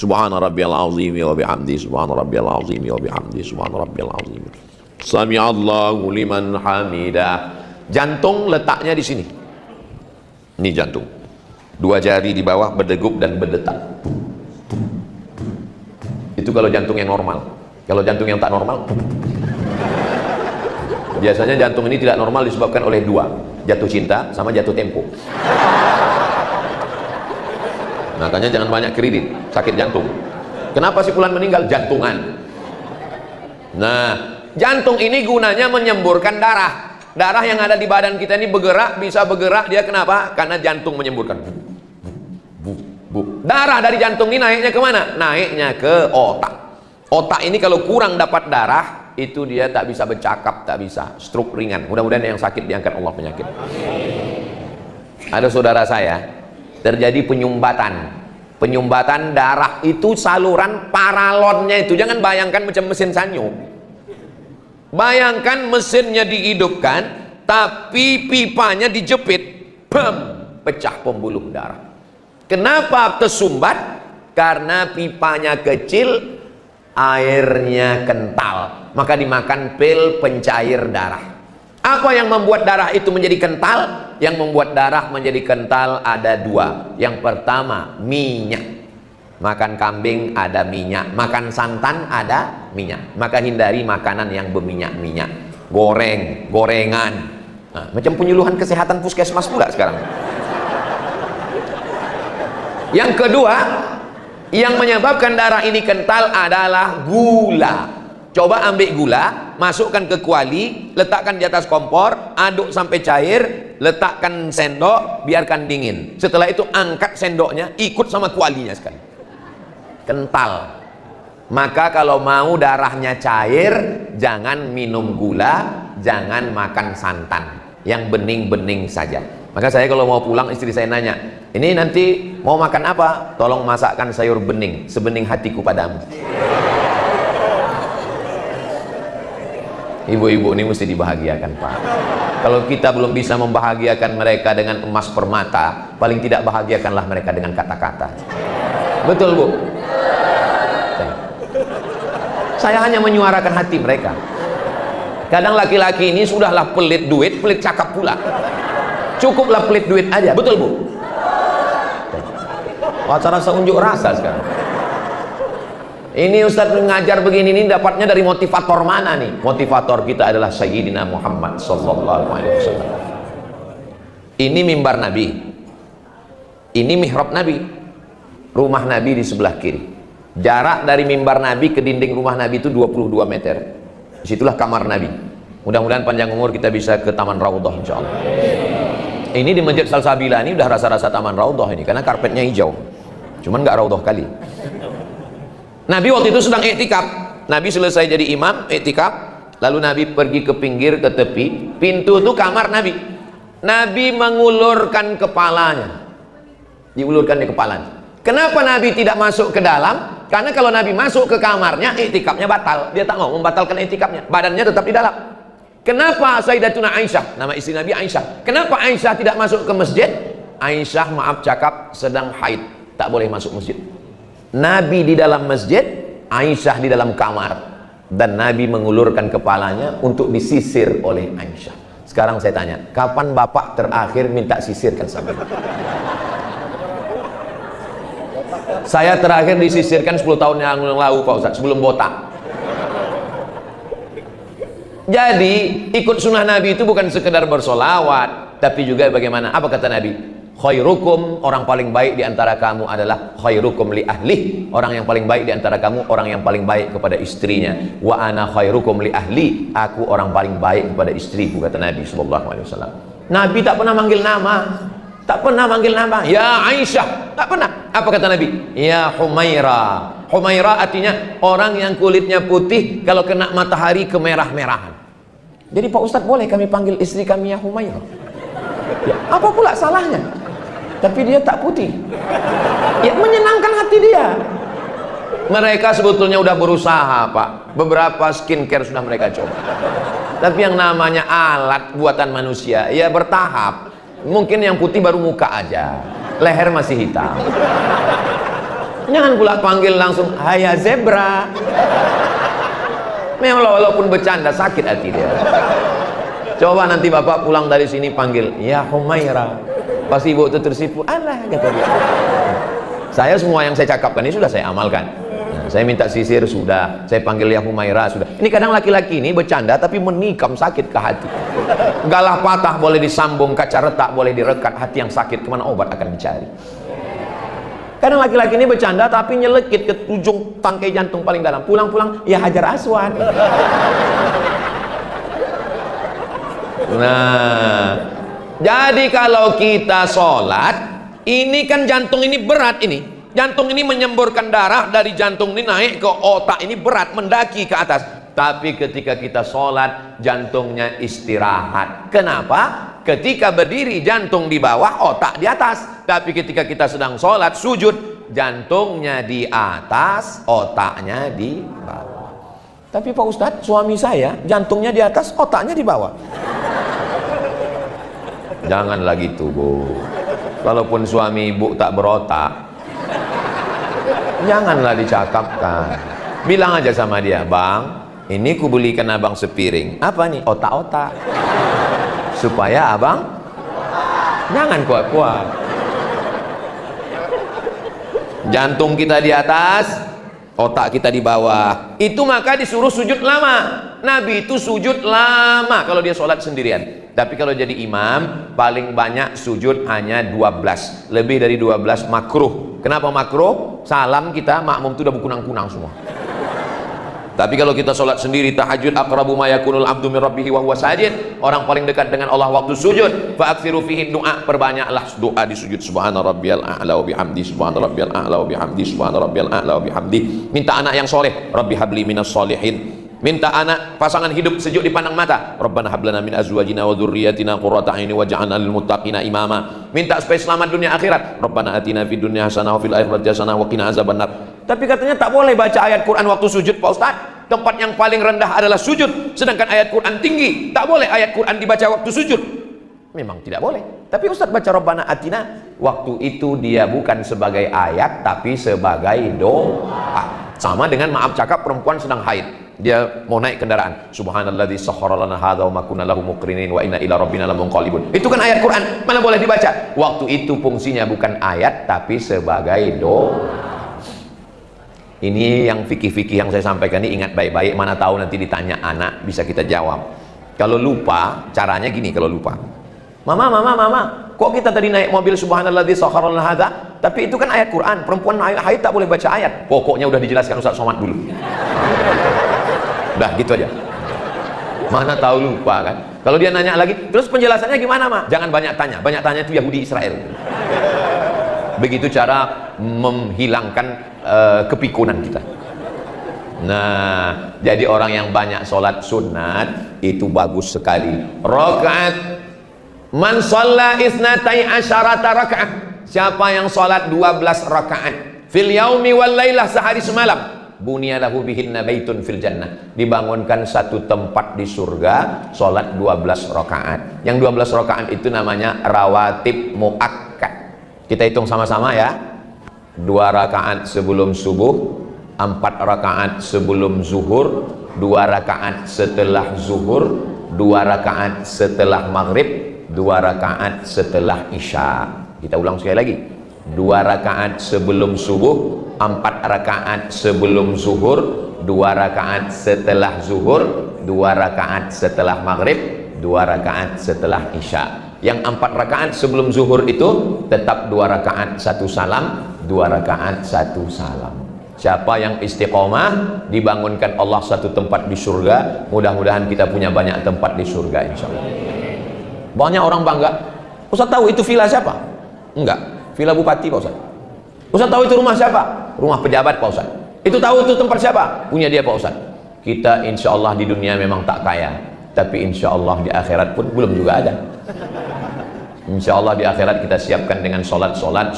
Subhana rabbiyal azim wa bihamdi, subhana rabbiyal azim wa bihamdi, subhana rabbiyal azim. Sami'allahu liman hamidah. Jantung letaknya di sini. Ini jantung. Dua jari di bawah berdegup dan berdetak. Itu kalau jantung yang normal. Kalau jantung yang tak normal, biasanya jantung ini tidak normal disebabkan oleh dua, jatuh cinta sama jatuh tempo. Makanya jangan banyak kredit, sakit jantung. Kenapa si fulan meninggal? Jantungan. Nah, jantung ini gunanya menyemburkan darah. Darah yang ada di badan kita ini bergerak, bisa bergerak. Dia kenapa? Karena jantung menyemburkan. Darah dari jantung ini naiknya kemana? Naiknya ke otak. Otak ini kalau kurang dapat darah, itu dia tak bisa bercakap, tak bisa, stroke ringan. Mudah-mudahan yang sakit diangkat Allah penyakit. Ada saudara saya terjadi penyumbatan darah itu saluran paralonnya itu. Jangan bayangkan macam mesin sanyo. Bayangkan mesinnya dihidupkan tapi pipanya dijepit, bam, pecah pembuluh darah. Kenapa tersumbat? Karena pipanya kecil, airnya kental, maka dimakan pil pencair darah. Apa yang membuat darah itu menjadi kental? Yang membuat darah menjadi kental ada dua. Yang pertama, minyak. Makan kambing ada minyak, makan santan ada minyak. Maka hindari makanan yang berminyak-minyak, gorengan. Nah, macam penyuluhan kesehatan puskesmas pula sekarang. Yang kedua, yang menyebabkan darah ini kental adalah gula. Coba ambil gula, masukkan ke kuali, letakkan di atas kompor, aduk sampai cair, letakkan sendok, biarkan dingin. Setelah itu angkat sendoknya, ikut sama kualinya sekali. Kental. Maka kalau mau darahnya cair, jangan minum gula, jangan makan santan, yang bening-bening saja. Maka saya kalau mau pulang, istri saya nanya, ini nanti mau makan apa? Tolong masakkan sayur bening, sebening hatiku padamu. Ibu-ibu ini mesti dibahagiakan, Pak. Kalau kita belum bisa membahagiakan mereka dengan emas permata, paling tidak bahagiakanlah mereka dengan kata-kata. Betul, Bu? Saya hanya menyuarakan hati mereka. Kadang laki-laki ini sudahlah pelit duit, pelit cakap pula. Cukuplah pelit duit aja, betul, Bu? Acara unjuk rasa sekarang. Ini Ustadz mengajar begini, ini dapatnya dari motivator mana nih? Motivator kita adalah Sayyidina Muhammad sallallahu alaihi wasallam. Ini mimbar Nabi, ini mihrab Nabi, rumah Nabi di sebelah kiri. Jarak dari mimbar Nabi ke dinding rumah Nabi itu 22 meter. Disitulah kamar Nabi. Mudah-mudahan panjang umur kita bisa ke Taman Raudhah insyaallah. Ini di Masjid Salsabila ini udah rasa-rasa Taman Raudhah ini, karena karpetnya hijau. Cuman nggak Raudhah kali. Nabi waktu itu sedang iktikaf. Nabi selesai jadi imam, iktikaf. Lalu Nabi pergi ke pinggir, ke tepi. Pintu itu kamar Nabi. Nabi mengulurkan kepalanya. Diulurkan di kepalanya. Kenapa Nabi tidak masuk ke dalam? Karena kalau Nabi masuk ke kamarnya, iktikafnya batal. Dia tak mau membatalkan iktikafnya. Badannya tetap di dalam. Kenapa Sayyidatuna Aisyah, nama istri Nabi Aisyah, kenapa Aisyah tidak masuk ke masjid? Aisyah maaf cakap sedang haid, tak boleh masuk masjid. Nabi di dalam masjid, Aisyah di dalam kamar, dan Nabi mengulurkan kepalanya untuk disisir oleh Aisyah. Sekarang saya tanya, kapan bapak terakhir minta sisirkan sampai? Saya terakhir disisirkan 10 tahun yang lalu Pak Ustaz, sebelum botak. Jadi ikut sunnah Nabi itu bukan sekedar bersolawat, tapi juga bagaimana? Apa kata Nabi? Khairukum, orang paling baik di antara kamu adalah khairukum li ahli, orang yang paling baik di antara kamu orang yang paling baik kepada istrinya. Wa ana khairukum li ahli, aku orang paling baik kepada istriku, kata Nabi sallallahu alaihi wasallam. Nabi tak pernah manggil nama, tak pernah manggil nama. Ya Aisyah, tak pernah. Apa kata Nabi? Ya Humaira. Humaira artinya orang yang kulitnya putih kalau kena matahari kemerah-merahan. Jadi Pak Ustadz, boleh kami panggil istri kami ya Humaira? Ya, apa pula salahnya? Tapi dia tak putih. Ya, menyenangkan hati dia. Mereka sebetulnya udah berusaha, Pak. Beberapa skincare sudah mereka coba. Tapi yang namanya alat buatan manusia, ya bertahap. Mungkin yang putih baru muka aja, leher masih hitam. Jangan pula panggil langsung Haya Zebra. Memang walaupun bercanda sakit hati dia. Coba nanti bapak pulang dari sini panggil ya Humaira. Pasti ibu itu tersipu, alah kata dia. Saya semua yang saya cakapkan ini sudah saya amalkan. Nah, saya minta sisir sudah, saya panggil ya Humaira sudah. Ini kadang laki-laki ini bercanda tapi menikam sakit ke hati. Galah patah boleh disambung, kaca retak boleh direkat, hati yang sakit kemana obat akan dicari. Kadang laki-laki ini bercanda tapi nyelekit ke ujung tangkai jantung paling dalam. Pulang-pulang ya Hajar Aswad. Nah, jadi kalau kita sholat, ini kan jantung ini berat ini. Jantung ini menyemburkan darah dari jantung ini naik ke otak ini berat, mendaki ke atas. Tapi ketika kita sholat, jantungnya istirahat. Kenapa? Ketika berdiri jantung di bawah, otak di atas. Tapi ketika kita sedang sholat, sujud, jantungnya di atas, otaknya di bawah. Tapi Pak Ustadz, suami saya jantungnya di atas, otaknya di bawah. Janganlah gitu, Bu. Walaupun suami ibu tak berotak, janganlah dicakapkan. Bilang aja sama dia, Bang, ini ku belikan abang sepiring. Apa nih? Otak-otak. Supaya abang jangan kuat-kuat. Jantung kita di atas, otak kita di bawah. Itu maka disuruh sujud lama. Nabi itu sujud lama kalau dia sholat sendirian. Tapi kalau jadi imam, paling banyak sujud hanya 12. Lebih dari 12 makruh. Kenapa makruh? Salam kita, makmum itu udah berkunang-kunang semua. Tapi kalau kita sholat sendiri, tahajud, aqrabu ma yakunul abdu min rabbihi wa huwa sajid, orang paling dekat dengan Allah waktu sujud. Fa'aksiru fihi du'a, perbanyaklah doa di sujud. Subhana rabbiyal a'la wa bihamdi, subhana rabbiyal a'la wa bihamdi, subhana rabbiyal a'la wa bihamdi. Minta anak yang soleh, rabbi habli minas solihin. Minta anak pasangan hidup sejuk dipandang mata, Rabbana hablana min azwajina wa dzurriyyatina qurrata a'yun waj'alna lil muttaqina imama. Minta supaya selamat dunia akhirat, Rabbana atina fid dunya hasanah wa fil akhirati hasanah wa qina azabannar. Tapi katanya tak boleh baca ayat Quran waktu sujud, Pak Ustaz. Tempat yang paling rendah adalah sujud, sedangkan ayat Quran tinggi. Tak boleh ayat Quran dibaca waktu sujud. Memang tidak boleh. Tapi Ustaz baca Rabbana atina, waktu itu dia bukan sebagai ayat tapi sebagai doa. Sama dengan maaf cakap perempuan sedang haid. Dia mau naik kendaraan, subhanalladzi sakhkhara lana hadza wa ma kunna lahu muqrinin wa inna ila rabbina lamunqalibun. Itu kan ayat Quran, mana boleh dibaca. Waktu itu fungsinya bukan ayat tapi sebagai doa. Ini yang fikih-fikih yang saya sampaikan ini, ingat baik-baik, mana tahu nanti ditanya anak bisa kita jawab. Kalau lupa, caranya gini. Kalau lupa, mama, kok kita tadi naik mobil subhanalladzi sakhkhara lana hadza, tapi itu kan ayat Quran, perempuan haid tak boleh baca ayat. Pokoknya udah dijelaskan Ustaz Somad dulu. Udah gitu aja. Mana tahu lupa kan. Kalau dia nanya lagi, terus penjelasannya gimana, Ma? Jangan banyak tanya. Banyak tanya itu Yahudi Israel. Begitu cara menghilangkan kepikunan kita. Nah, jadi orang yang banyak sholat sunat itu bagus sekali. Rakaat man shalla isnatai asyarata rakaat. Siapa yang sholat 12 rakaat fil yaumi wal lailah, sehari semalam, bunyalahu bihinna baitun fil jannah, dibangunkan satu tempat di surga, sholat 12 rakaat. Yang 12 rakaat itu namanya rawatib muakkad. Kita hitung sama-sama ya. 2 rakaat sebelum subuh, 4 rakaat sebelum zuhur, 2 rakaat setelah zuhur, 2 rakaat setelah maghrib, 2 rakaat setelah isya. Kita ulang sekali lagi. 2 rakaat sebelum subuh, 4 rakaat sebelum zuhur, 2 rakaat setelah zuhur, 2 rakaat setelah maghrib, 2 rakaat setelah isya. Yang 4 rakaat sebelum zuhur itu tetap 2 rakaat 1 salam, 2 rakaat 1 salam. Siapa yang istiqomah, dibangunkan Allah satu tempat di surga. Mudah-mudahan kita punya banyak tempat di surga insyaallah. Banyak orang bangga, Ustaz tahu itu villa siapa? Enggak, villa bupati Pak Ustaz. Ustaz tahu itu rumah siapa? Rumah pejabat Pak Ustaz. Itu tahu itu tempat siapa? Punya dia Pak Ustaz. Kita insya Allah di dunia memang tak kaya, tapi insya Allah di akhirat pun belum juga ada. Insya Allah di akhirat kita siapkan dengan sholat-sholat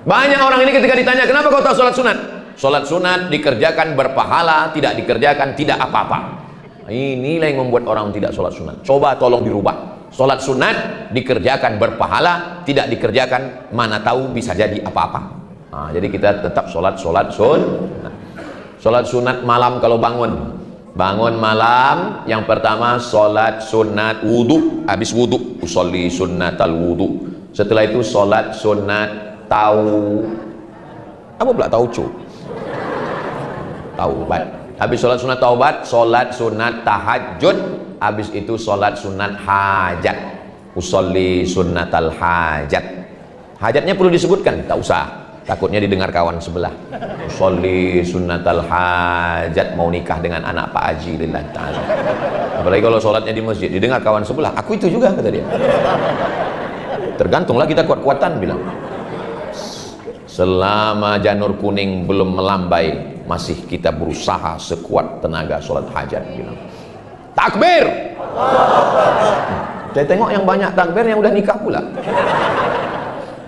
Banyak orang ini ketika ditanya, kenapa kau tahu sholat sunat? Sholat sunat dikerjakan berpahala, tidak dikerjakan tidak apa-apa. Inilah yang membuat orang tidak sholat sunat. Coba tolong dirubah. Sholat sunat dikerjakan berpahala, tidak dikerjakan mana tahu bisa jadi apa-apa. Nah, jadi kita tetap sholat sunat. Sholat sunat malam kalau bangun malam, yang pertama sholat sunat wudu, habis wudu usolli sunnatal wudu. Setelah itu sholat sunat taubat. Habis sholat sunat taubat, sholat sunat tahajud. Habis itu sholat sunat hajat, usolli sunnatal hajat. Hajatnya perlu disebutkan? Tak usah, takutnya didengar kawan sebelah. Usolli sunnatal hajat, mau nikah dengan anak Pak Haji lillahi ta'ala. Apalagi kalau sholatnya di masjid, didengar kawan sebelah. Aku itu juga, kata dia. Tergantunglah kita kuat-kuatan bilang. Selama janur kuning belum melambai, masih kita berusaha sekuat tenaga sholat hajat bilang. Takbir. Saya tengok yang banyak takbir yang udah nikah pula.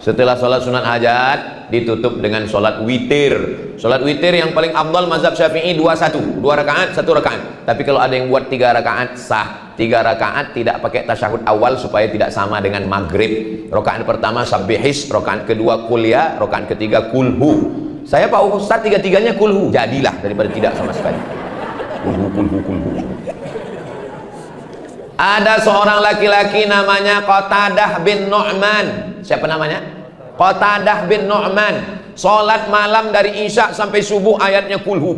Setelah sholat sunat hajat ditutup dengan sholat witir. Sholat witir yang paling afdal mazhab Syafi'i 2-1, 2 rakaat 1 rakaat. Tapi kalau ada yang buat 3 rakaat sah. 3 rakaat tidak pakai tasyahud awal supaya tidak sama dengan maghrib. Rakaat pertama sabbihis, rakaat kedua kuliah, rakaat ketiga kulhu. Saya Pak Ustaz 3-3-nya kulhu, jadilah daripada tidak sama sekali. Kulhu. Ada seorang laki-laki namanya Qatadah bin Nu'man. Siapa namanya? Qatadah bin Nu'man. Salat malam dari Isya sampai subuh ayatnya kulhu.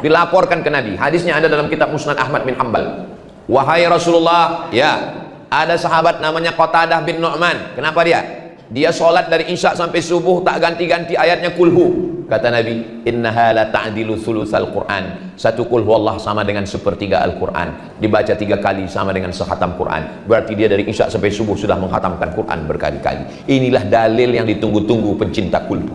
Dilaporkan ke Nabi. Hadisnya ada dalam kitab Musnad Ahmad bin Hanbal. Wahai Rasulullah, ya, ada sahabat namanya Qatadah bin Nu'man. Kenapa dia? Dia sholat dari Isya sampai subuh tak ganti-ganti ayatnya kulhu. Kata Nabi, innaha la ta'dilu thulutsal Qur'an. Satu kulhu Allah sama dengan sepertiga Al-Quran. Dibaca 3 kali sama dengan sehatam Quran. Berarti dia dari Isya sampai subuh sudah menghatamkan Quran berkali-kali. Inilah dalil yang ditunggu-tunggu pencinta kulhu.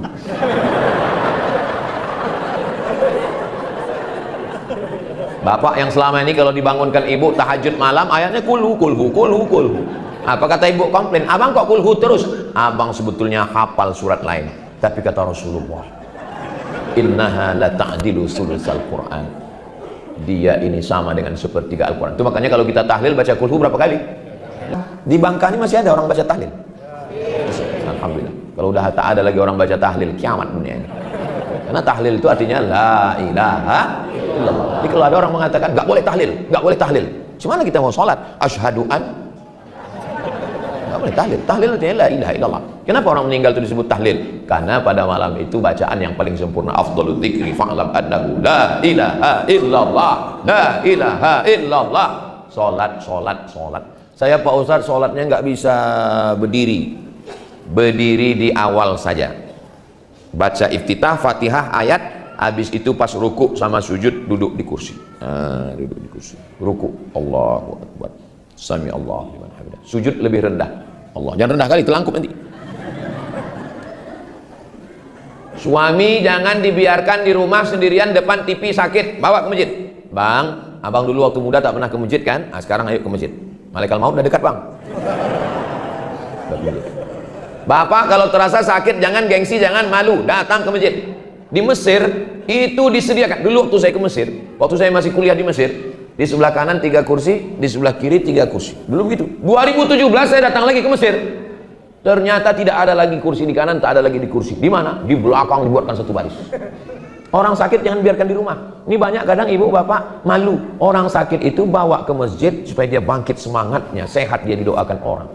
Bapak yang selama ini kalau dibangunkan ibu tahajud malam ayatnya kulhu. Apa kata ibu komplain? Abang kok kulhu terus? Abang sebetulnya hafal surat lain. Tapi kata Rasulullah, innaha la ta'dilu thulutsal Qur'an. Dia ini sama dengan sepertiga Al-Quran. Itu makanya kalau kita tahlil baca kulhu berapa kali? Di Bangka ini masih ada orang baca tahlil. Alhamdulillah. Kalau udah tak ada lagi orang baca tahlil, kiamat dunia ini. Karena tahlil itu artinya la ilaha illallah. Jadi kalau ada orang mengatakan nggak boleh tahlil, gimana kita mau sholat? Asyhadu an, nggak boleh tahlil. Tahlil artinya la ilaha illallah. Kenapa orang meninggal itu disebut tahlil? Karena pada malam itu bacaan yang paling sempurna. Afdhalul dzikri fa'lam annahu la ilaha illallah, la ilaha illallah. Sholat. Saya Pak Ustaz sholatnya nggak bisa berdiri di awal saja. Baca iftitah, fatihah, ayat, habis itu pas ruku sama sujud duduk di kursi. Duduk di kursi. Ruku, Allahu Akbar. Sami Allahu liman hamidah. Sujud lebih rendah. Allah, jangan rendah kali, telangkup nanti. Suami jangan dibiarkan di rumah sendirian depan TV sakit, bawa ke masjid. Bang, abang dulu waktu muda tak pernah ke masjid kan? Nah, sekarang ayo ke masjid. Malaikat maut udah dekat, Bang. Bapak kalau terasa sakit jangan gengsi, jangan malu, datang ke masjid. Di Mesir itu disediakan. Dulu waktu saya ke Mesir, waktu saya masih kuliah di Mesir, di sebelah kanan 3 kursi, di sebelah kiri 3 kursi. Dulu begitu. 2017 saya datang lagi ke Mesir. Ternyata tidak ada lagi kursi di kanan, tak ada lagi di kursi. Di mana? Di belakang dibuatkan satu baris. Orang sakit jangan biarkan di rumah. Ini banyak kadang ibu bapak malu. Orang sakit itu bawa ke masjid supaya dia bangkit semangatnya, sehat dia didoakan orang.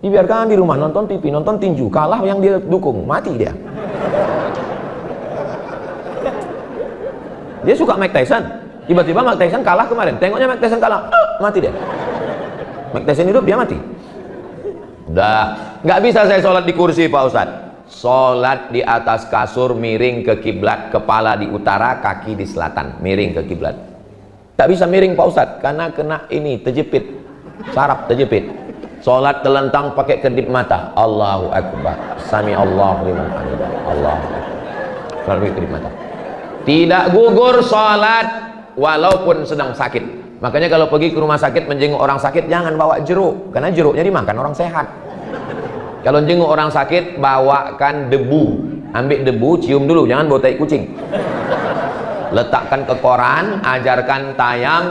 Dibiarkan di rumah nonton TV, nonton tinju, kalah yang dia dukung, mati dia. Dia suka Mike Tyson, tiba-tiba Mike Tyson kalah kemarin, tengoknya Mike Tyson kalah, mati dia. Mike Tyson hidup, dia mati. Udah, nggak bisa saya sholat di kursi Pak Ustadz. Sholat di atas kasur, miring ke kiblat, kepala di utara, kaki di selatan, miring ke kiblat. Tak bisa miring Pak Ustadz, karena kena ini, terjepit, saraf terjepit. Sholat telentang pakai kedip mata, Allahu Akbar, Sami Allahu liman hamidah, Allahu Akbar. Sholat pakai kedip mata. Tidak gugur sholat walaupun sedang sakit. Makanya kalau pergi ke rumah sakit menjenguk orang sakit, jangan bawa jeruk, karena jeruknya dimakan orang sehat. Kalau jenguk orang sakit, bawakan debu. Ambil debu, cium dulu, jangan bawa tai kucing. Letakkan ke koran, ajarkan tayang,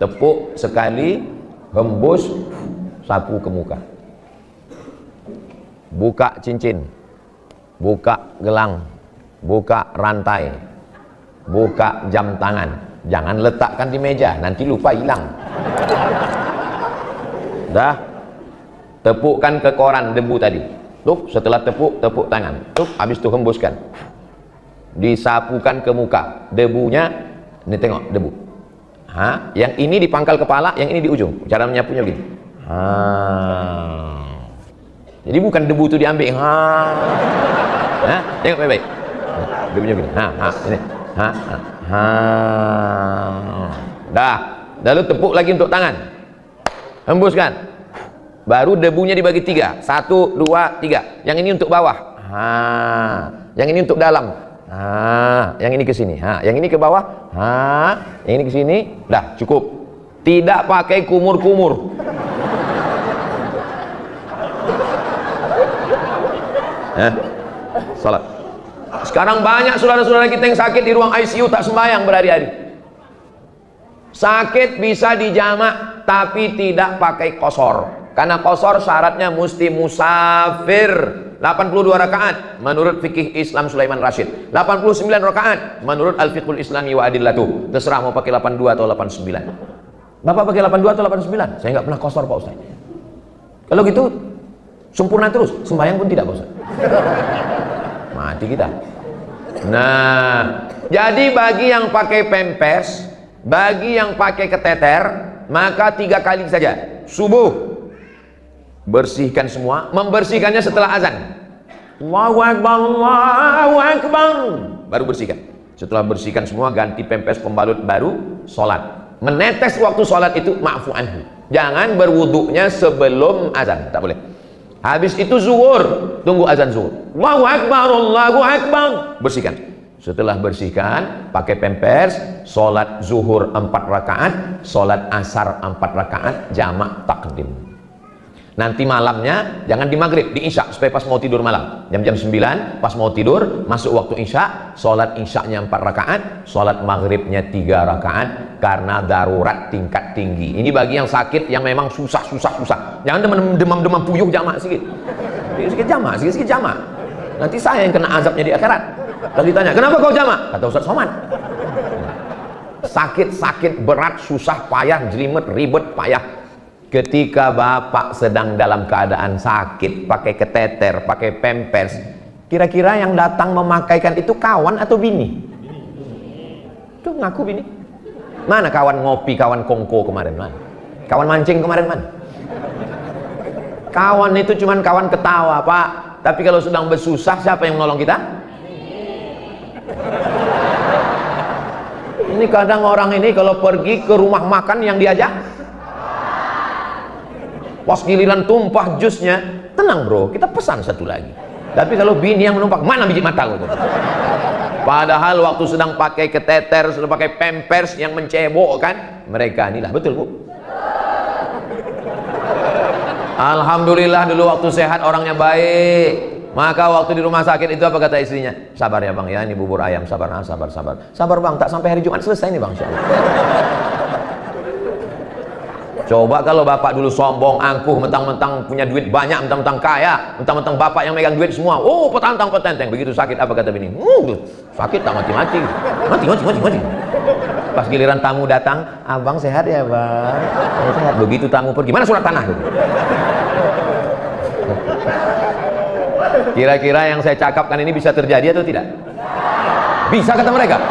tepuk sekali, hembus, sapu ke muka. Buka cincin, buka gelang, buka rantai, buka jam tangan. Jangan letakkan di meja, nanti lupa hilang. Dah. Tepukkan ke koran debu tadi. Tuh, setelah tepuk tangan. Tuh, habis itu hembuskan. Disapukan ke muka. Debunya, ini tengok debu. Yang ini di pangkal kepala, yang ini di ujung. Cara menyapunya begini. Jadi bukan debu itu diambil. Tengok baik-baik. Debunya begini. Ini. Dah. Lalu tepuk lagi untuk tangan. Hembuskan. Baru debunya dibagi 3, 1, 2, 3. Yang ini untuk bawah, yang ini untuk dalam, yang ini ke sini, yang ini ke bawah, yang ini ke sini. Dah cukup. Tidak pakai kumur-kumur. Salat. Sekarang banyak saudara-saudara kita yang sakit di ruang ICU tak sembahyang berhari-hari. Sakit bisa dijamak tapi tidak pakai qashar. Karena qashar syaratnya mesti musafir. 82 rakaat menurut fikih Islam Sulaiman Rashid. 89 rakaat menurut Al-Fiqhul Islami wa Adillatuh. Terserah mau pakai 82 atau 89. Bapak pakai 82 atau 89? Saya nggak pernah qashar Pak Ustaz. Kalau gitu sempurna terus, sembahyang pun tidak Pak Ustaz. Mati kita. Nah, jadi bagi yang pakai pempes, bagi yang pakai keteter, maka 3 kali saja. Subuh bersihkan semua, membersihkannya setelah azan. Allahu Akbar, Allahu Akbar, baru bersihkan. Setelah bersihkan semua, ganti pempes pembalut, baru sholat. Menetes waktu sholat itu ma'fu anhu. Jangan berwuduknya sebelum azan, tak boleh. Habis itu zuhur, tunggu azan zuhur. Allahu Akbar, Allahu Akbar, bersihkan. Setelah bersihkan, pakai pempers, sholat zuhur 4 rakaat, sholat asar 4 rakaat, jamak takdim. Nanti malamnya jangan di maghrib, di isya, supaya pas mau tidur malam. Jam-jam 9 pas mau tidur, masuk waktu isya, sholat isyanya 4 rakaat, sholat maghribnya 3 rakaat, karena darurat tingkat tinggi. Ini bagi yang sakit, yang memang susah. Jangan demam-demam puyuh, jamak sikit. Sikit jamak, sikit jamak. Nanti saya yang kena azabnya di akhirat. Kalau ditanya, kenapa kau jamak? Kata Ustaz Somad. Sakit berat, susah, payah, jelimet, ribet, payah. Ketika bapak sedang dalam keadaan sakit, pakai keteter, pakai pampers, kira-kira yang datang memakaikan itu kawan atau bini? Tuh ngaku bini. Mana kawan ngopi, kawan kongko kemarin? Mana? Kawan mancing kemarin mana? Kawan itu cuman kawan ketawa Pak. Tapi kalau sedang bersusah, siapa yang menolong kita? Ini kadang orang ini kalau pergi ke rumah makan yang diajak, pas giliran tumpah jusnya, tenang bro, kita pesan satu lagi. Tapi kalau bini yang menumpah, mana biji mata lo? Padahal waktu sedang pakai keteter, sedang pakai pampers yang mencebokkan, mereka inilah, betul Bu? Alhamdulillah dulu waktu sehat orangnya baik. Maka waktu di rumah sakit itu apa kata istrinya? Sabar ya bang ya, ini bubur ayam, sabar bang, tak sampai hari Jumat selesai nih bang, insyaallah. Coba kalau bapak dulu sombong, angkuh, mentang-mentang punya duit banyak, mentang-mentang kaya, mentang-mentang bapak yang megang duit semua, oh petantang, begitu sakit apa kata bini? Sakit tak mati. Pas giliran tamu datang, abang sehat ya bang? Saya sehat. Begitu tamu pergi, mana surat tanah? Kira-kira yang saya cakapkan ini bisa terjadi atau tidak? Bisa kata mereka.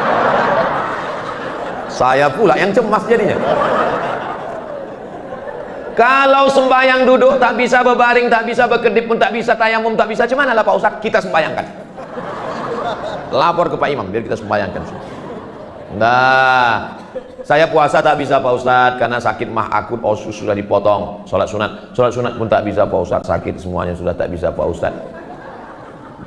Saya pula yang cemas jadinya. Kalau sembahyang duduk tak bisa, berbaring tak bisa, berkedip pun tak bisa, tayamum tak bisa, cuman lah Pak Ustadz, kita sembahyangkan. Lapor ke Pak Imam biar kita sembahyangkan. Nah, saya puasa tak bisa Pak Ustadz karena sakit mah akut, osus sudah dipotong. Sholat sunat pun tak bisa Pak Ustadz, sakit semuanya sudah tak bisa Pak Ustadz.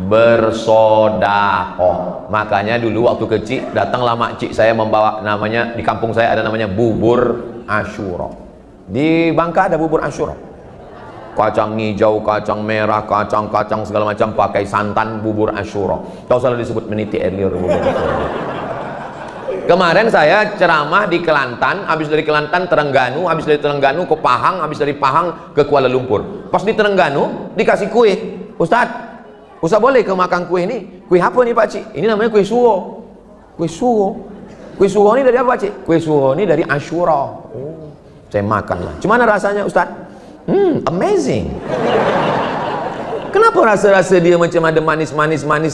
Bersodakoh. Makanya dulu waktu kecil datanglah makcik saya membawa, namanya di kampung saya ada namanya bubur Asyura. Di Bangka ada bubur Asyura, kacang hijau, kacang merah, kacang-kacang segala macam, pakai santan, bubur Asyura. Tahu salah disebut meniti air liur bubur Asyura. Kemarin saya ceramah di Kelantan, habis dari Kelantan Terengganu, habis dari Terengganu ke Pahang, habis dari Pahang ke Kuala Lumpur. Pas di Terengganu dikasih kue, Ustadz boleh ke makan kue ini? Kue apa nih Pak Cik? Ini namanya kue suwo. Kue suwo ini dari apa Cik? Kue suwo ini dari Asyura. Oh, saya makan lah. Gimana rasanya Ustadz? Amazing. Kenapa rasa-rasa dia macam ada manis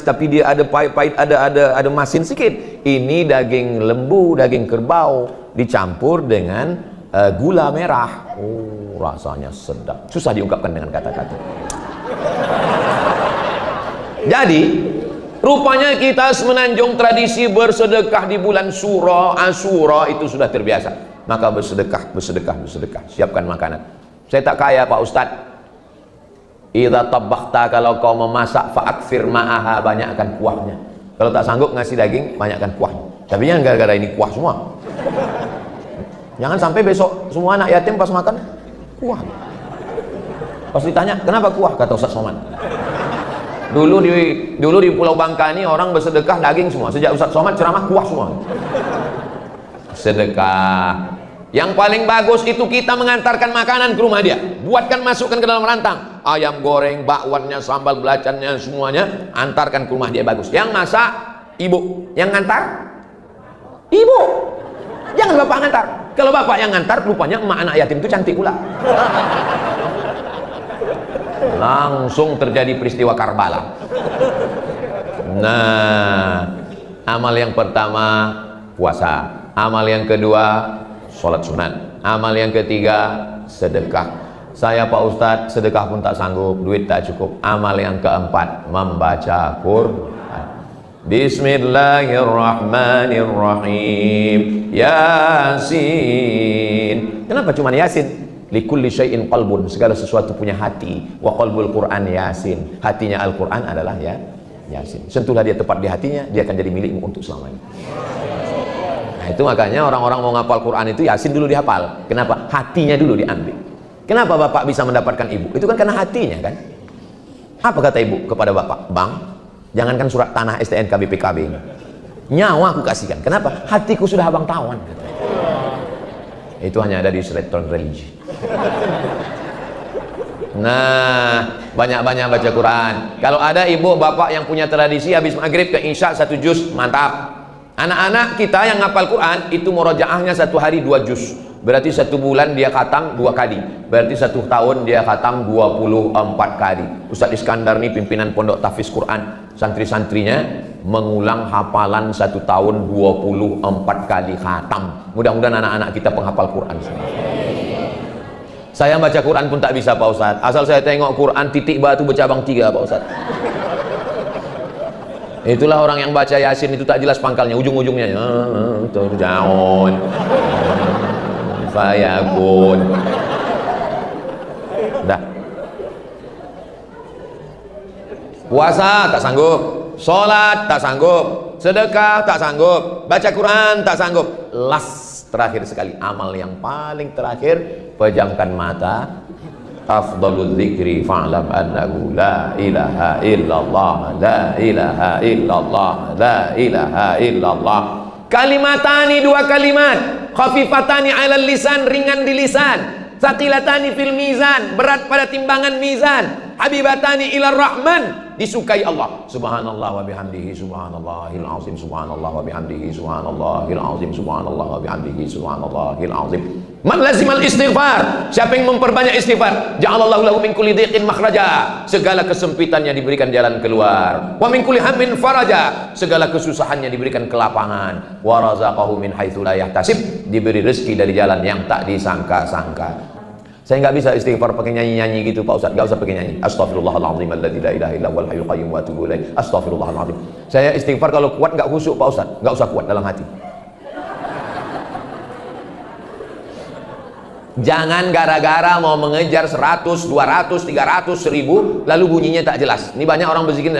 tapi dia ada pahit-pahit, ada masin sedikit? Ini daging lembu, daging kerbau dicampur dengan gula merah. Oh, rasanya sedap. Susah diungkapkan dengan kata-kata. Jadi, rupanya kita semenanjung tradisi bersedekah di bulan Asyura itu sudah terbiasa. Maka bersedekah. Siapkan makanan. Saya tak kaya Pak Ustadz. Idza tabakhta, kalau kau memasak fa'akfir ma'aha, banyakkan kuahnya. Kalau tak sanggup ngasih daging, banyakkan kuahnya. Tapi jangan gara-gara ini kuah semua. Jangan sampai besok semua anak yatim pas makan kuah. Pas ditanya, kenapa kuah? Kata Ustaz Somad. Dulu di Pulau Bangka ini orang bersedekah daging semua. Sejak Ustaz Somad ceramah kuah semua. Sedekah. Yang paling bagus itu kita mengantarkan makanan ke rumah dia. Buatkan, masukkan ke dalam rantang. Ayam goreng, bakwannya, sambal belacannya, semuanya antarkan ke rumah dia, bagus. Yang masak ibu, yang ngantar ibu. Jangan bapak ngantar. Kalau bapak yang ngantar, rupanya emak anak yatim itu cantik pula. Langsung terjadi peristiwa Karbala. Nah, amal yang pertama puasa, amal yang kedua sholat sunat, amal yang ketiga sedekah. Saya Pak Ustadz sedekah pun tak sanggup, duit tak cukup. Amal yang keempat membaca Quran. Bismillahirrahmanirrahim. Yasin. Kenapa cuma Yasin? Likulli syai'in qalbun, segala sesuatu punya hati. Wa qalbul Quran Yasin. Hatinya Al-Quran adalah Yasin. Sentuhlah dia tepat di hatinya, dia akan jadi milikmu untuk selamanya. Nah, itu makanya orang-orang mau ngapal Quran itu Yasin dulu dihafal. Kenapa? Hatinya dulu diambil. Kenapa bapak bisa mendapatkan ibu? Itu kan karena hatinya kan. Apa kata ibu kepada bapak? Bang, jangankan surat tanah STNK BPKB ini, nyawa aku kasihkan. Kenapa? Hatiku sudah abang tawan. Itu hanya ada di sinetron religi. Nah, banyak-banyak baca Quran. Kalau ada ibu bapak yang punya tradisi habis maghrib ke isya 1 juz, mantap. Anak-anak kita yang ngapal Quran itu murojaahnya 1 hari 2 juz. Berarti 1 bulan dia khatam 2 kali. Berarti 1 tahun dia khatam 24 kali. Ustadz Iskandar nih pimpinan pondok tahfiz Quran. Santri-santrinya mengulang hafalan 1 tahun 24 kali khatam. Mudah-mudahan anak-anak kita penghafal Quran semua. Saya baca Quran pun tak bisa Pak Ustadz. Asal saya tengok Quran titik batu bercabang 3 Pak Ustadz. Itulah orang yang baca Yasin itu tak jelas pangkalnya, ujung-ujungnya terjaun fayakun. Dah. Puasa tak sanggup, sholat tak sanggup, sedekah tak sanggup, baca Quran tak sanggup. Last, terakhir sekali, amal yang paling terakhir, pejamkan mata. Afdalul dzikri fa'lam annahu la ilaha illallah, la ilaha illallah, la ilaha illallah. Kalimatani, 2 kalimat, khafifatani 'alal lisan, ringan di lisan, tsaqilatani fil mizan, berat pada timbangan mizan, habibatani ilar rahman, disukai Allah. Subhanallah wa bihamdihi subhanallahil azim, subhanallah wa bihamdihi subhanallahil azim, subhanallah wa bihamdihi subhanallahil azim. Man lazimal istighfar, siapa yang memperbanyak istighfar, ja'alallahu lahu min kulli dhiqin makhraja, segala kesempitannya diberikan jalan keluar, wa min kulli hammin faraja, segala kesusahannya diberikan kelapangan, wa razaqahu min haitsu la yahtasib, diberi rezeki dari jalan yang tak disangka-sangka. Saya nggak bisa istighfar pakai nyanyi-nyanyi gitu Pak Ustadz, nggak usah pakai nyanyi. Astaghfirullahaladzim alladzi la ilaha illa huwal hayyul qayyum wa atubu ilaih. Astaghfirullahaladzim. Saya istighfar kalau kuat nggak khusyuk Pak Ustadz, nggak usah kuat dalam hati. Jangan gara-gara mau mengejar 100, 200, 300, 1000 lalu bunyinya tak jelas. Ini banyak orang berzikir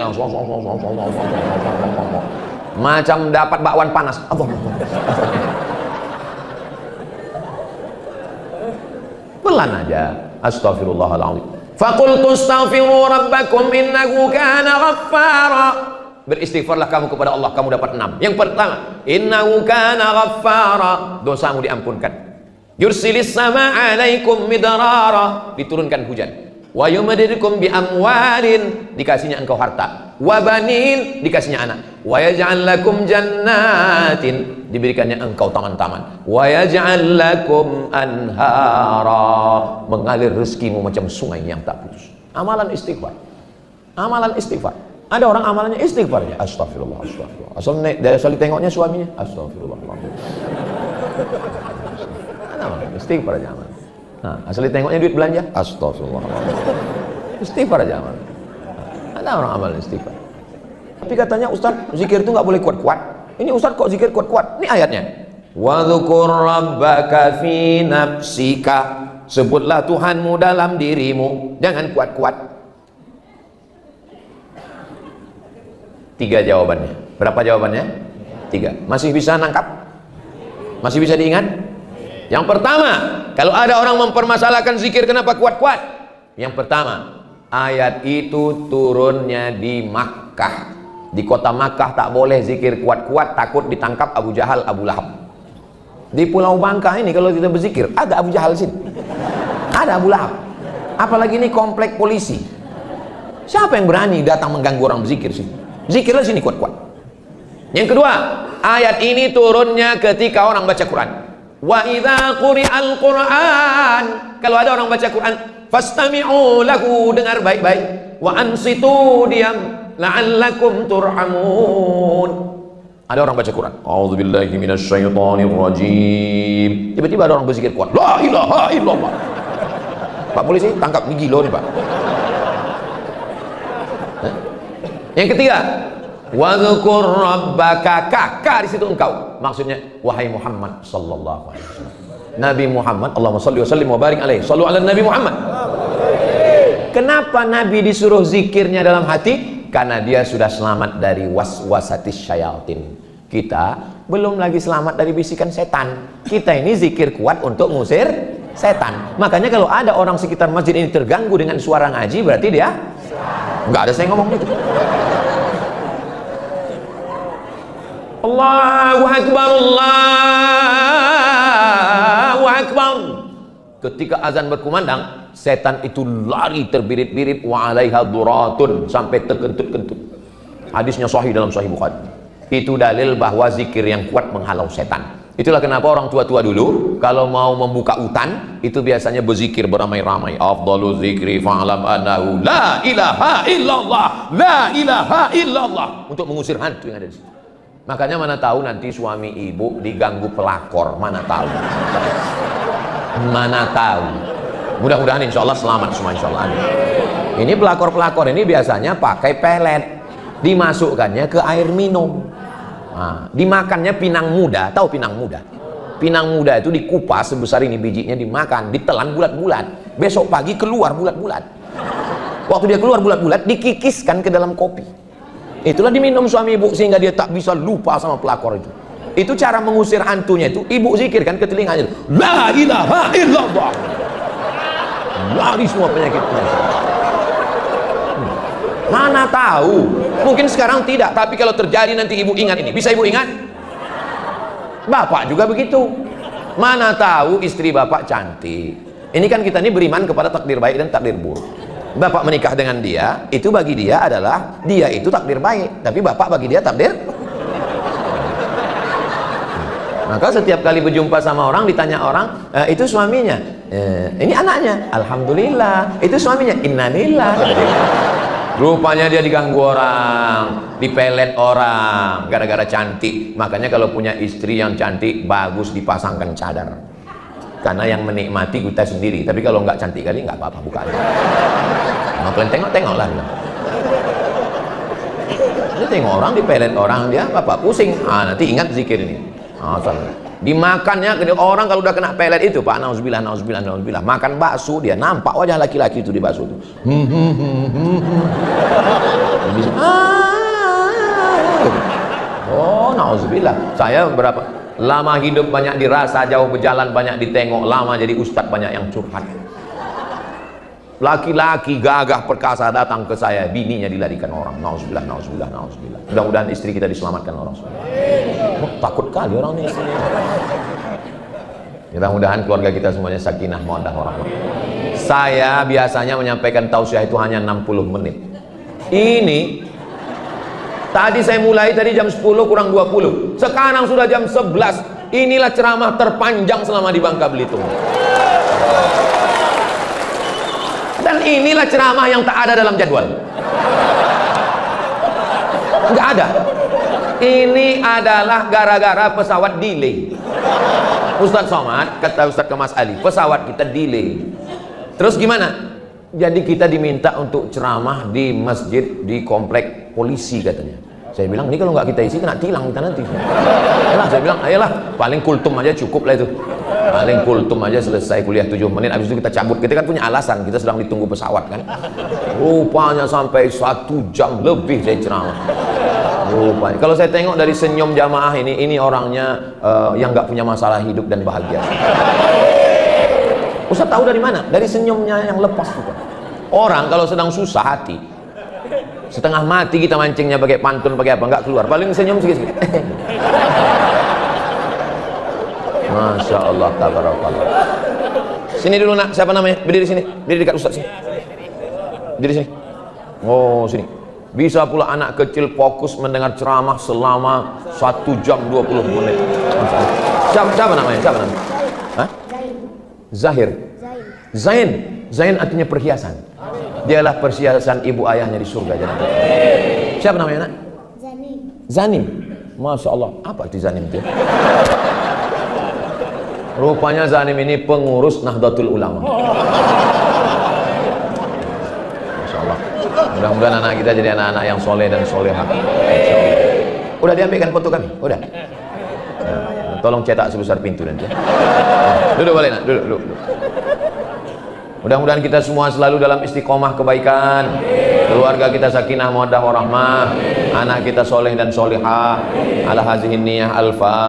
macam dapat bakwan panas. Pelan aja. Astaghfirullahaladzim. Faqultu astaghfiru rabbakum innahu kana ghaffara. Beristighfarlah kamu kepada Allah, kamu dapat 6. Yang pertama, innahu kana ghaffara, dosamu diampunkan. Yursilis sama alaikum midrara, diturunkan hujan. Wa yumdidukum bi amwalin, dikasihnya engkau harta. Wa banin, dikasihnya anak. Wa yaj'al lakum jannatin, diberikannya engkau taman-taman. Wa yaj'al lakum anhara, mengalir rezekimu macam sungai yang tak putus. Amalan istighfar. Amalan istighfar. Ada orang amalannya istighfar ya. Astagfirullah, astagfirullah. Asal tengoknya suaminya. Astagfirullah. Istighfar aja aman. Nah, asal tengoknya duit belanja, astagfirullah. Istighfar aja aman. Ada orang amal istighfar. Tapi katanya Ustaz, zikir itu nggak boleh kuat-kuat. Ini Ustaz kok zikir kuat-kuat? Ini ayatnya. Wa dzkur rabbaka fi nafsika. Sebutlah Tuhanmu dalam dirimu, jangan kuat-kuat. 3 jawabannya. Berapa jawabannya? 3. Masih bisa nangkap? Masih bisa diingat? Yang pertama, kalau ada orang mempermasalahkan zikir kenapa kuat-kuat? Yang pertama, ayat itu turunnya di Makkah. Di kota Makkah tak boleh zikir kuat-kuat, takut ditangkap Abu Jahal, Abu Lahab. Di Pulau Bangka ini kalau kita berzikir, ada Abu Jahal sini, ada Abu Lahab. Apalagi ini komplek polisi. Siapa yang berani datang mengganggu orang berzikir sini? Zikirlah sini kuat-kuat. Yang kedua, ayat ini turunnya ketika orang baca Quran. Wa idza quri'al Qur'an, kalau ada orang baca Quran, fastami'u lahu, dengar baik-baik. Wa ansitu, diam, la'allakum turhamun. Ada orang baca Quran, a'udzubillahi minasyaitonir rajim. Tiba-tiba ada orang berzikir kuat, la ilaha illallah. Pak polisi tangkap, ini gila nih Pak. Yang ketiga, wa dzkur rabbaka, kakak di situ engkau, maksudnya wahai Muhammad sallallahu alaihi wasallam. Nabi Muhammad, Allahumma shalli wa sallim wa barik alaihi. Shallu ala Nabi Muhammad. Kenapa Nabi disuruh zikirnya dalam hati? Karena dia sudah selamat dari waswasatis syayatin. Kita belum lagi selamat dari bisikan setan. Kita ini zikir kuat untuk ngusir setan. Makanya kalau ada orang sekitar masjid ini terganggu dengan suara ngaji, berarti dia nggak ada saya ngomong gitu. Allahu Akbar, Allahu Akbar. Ketika azan berkumandang, setan itu lari terbirit-birit, wa alaiha duratun, sampai terkentut-kentut. Hadisnya sahih dalam Sahih Bukhari. Itu dalil bahwa zikir yang kuat menghalau setan. Itulah kenapa orang tua-tua dulu kalau mau membuka utan itu biasanya berzikir beramai-ramai. Afdhalu dzikri fa'lam annahu la ilaha illallah, la ilaha illallah, untuk mengusir hantu yang ada di situ. Makanya mana tahu nanti suami ibu diganggu pelakor, mana tahu. Mana tahu. Mudah-mudahan insya Allah selamat semua, insya Allah. Ini pelakor-pelakor ini biasanya pakai pelet, dimasukkannya ke air minum. Nah, dimakannya pinang muda. Tahu pinang muda? Pinang muda itu dikupas sebesar ini bijinya, dimakan, ditelan bulat-bulat. Besok pagi keluar bulat-bulat. Waktu dia keluar bulat-bulat, dikikiskan ke dalam kopi. Itulah diminum suami ibu sehingga dia tak bisa lupa sama pelakor itu. Itu cara mengusir hantunya itu. Ibu zikirkan ke telinganya, la ilaha illallah. Lari semua penyakit-penyakit. Mana tahu, mungkin sekarang tidak, tapi kalau terjadi nanti ibu ingat ini. Bisa ibu ingat? Bapak juga begitu. Mana tahu istri bapak cantik. Ini kan kita ini beriman kepada takdir baik dan takdir buruk. Bapak menikah dengan dia, itu bagi dia adalah, dia itu takdir baik, tapi bapak bagi dia takdir. Maka setiap kali berjumpa sama orang, ditanya orang, itu suaminya, ini anaknya, alhamdulillah. Itu suaminya, innalillah. Rupanya dia diganggu orang, dipelet orang, gara-gara cantik. Makanya kalau punya istri yang cantik, bagus dipasangkan cadar. karena yang menikmati kita sendiri. Tapi kalau nggak cantik kali nggak apa-apa, buka aja. Nah, kalian tengok-tengok lah. Ini tengok orang dipelet orang dia apa pusing. Nanti ingat zikir ini. Dimakannya orang kalau udah kena pelet itu, Pak, nauzubillah, nauzubillah, nauzubillah. Makan bakso dia nampak wajah laki-laki itu di bakso itu. Oh, nauzubillah. Saya berapa lama hidup banyak dirasa, jauh berjalan banyak ditengok, lama jadi ustadz banyak yang curhat. Laki-laki gagah perkasa datang ke saya, bininya dilarikan orang. Nauzubillah, nauzubillah, nauzubillah. Mudah-mudahan istri kita diselamatkan orang. Oh, takut kali orang ini istrinya. Mudah-mudahan keluarga kita semuanya sakinah, mawaddah, warahmah. Saya biasanya menyampaikan tausiah itu hanya 60 menit. Ini tadi saya mulai tadi jam 10 kurang 20. Sekarang sudah jam 11. Inilah ceramah terpanjang selama di Bangka Belitung. Dan inilah ceramah yang tak ada dalam jadwal. Nggak ada. Ini adalah gara-gara pesawat delay. Ustadz Somad, kata Ustadz Kemas Ali, pesawat kita delay. Terus gimana? Jadi kita diminta untuk ceramah di masjid di komplek polisi katanya. Saya bilang, ini kalau nggak kita isi kena tilang kita nanti. Ayolah, saya bilang, ayolah, paling kultum aja cukup lah itu. Paling kultum aja selesai kuliah 7 menit, habis itu kita cabut. Kita kan punya alasan, kita sedang ditunggu pesawat kan. Rupanya sampai 1 jam lebih saya ceramah. Rupanya. Kalau saya tengok dari senyum jamaah ini orangnya yang nggak punya masalah hidup dan bahagia. Ustaz tahu dari mana? Dari senyumnya yang lepas juga. Orang kalau sedang susah hati, setengah mati kita mancingnya pakai pantun pakai apa nggak keluar, paling senyum sedikit. Masya Allah, tabarakallah. Sini dulu nak, siapa namanya? Berdiri sini, berdiri dekat Ustaz sini. Berdiri sini. Oh sini. Bisa pula anak kecil fokus mendengar ceramah selama 1 jam 20 menit. Siapa namanya? Siapa namanya? Hah? Zahir. Zain. Zain artinya perhiasan. Dialah perhiasan ibu ayahnya di surga. Siapa namanya nak? Zanim. Zanim. Masya Allah. Apa arti Zanim itu? Rupanya Zanim ini pengurus Nahdlatul Ulama. Masya Allah. Mudah-mudahan anak kita jadi anak-anak yang soleh dan solehah. Udah diambilkan foto kami? Udah. Nah, tolong cetak sebesar pintu nanti. Duduk balik nak, duduk. Mudah-mudahan kita semua selalu dalam istiqomah kebaikan. Keluarga kita sakinah, mawaddah, warahmah. Anak kita soleh dan solehah. Ala hazihin niyah alfa.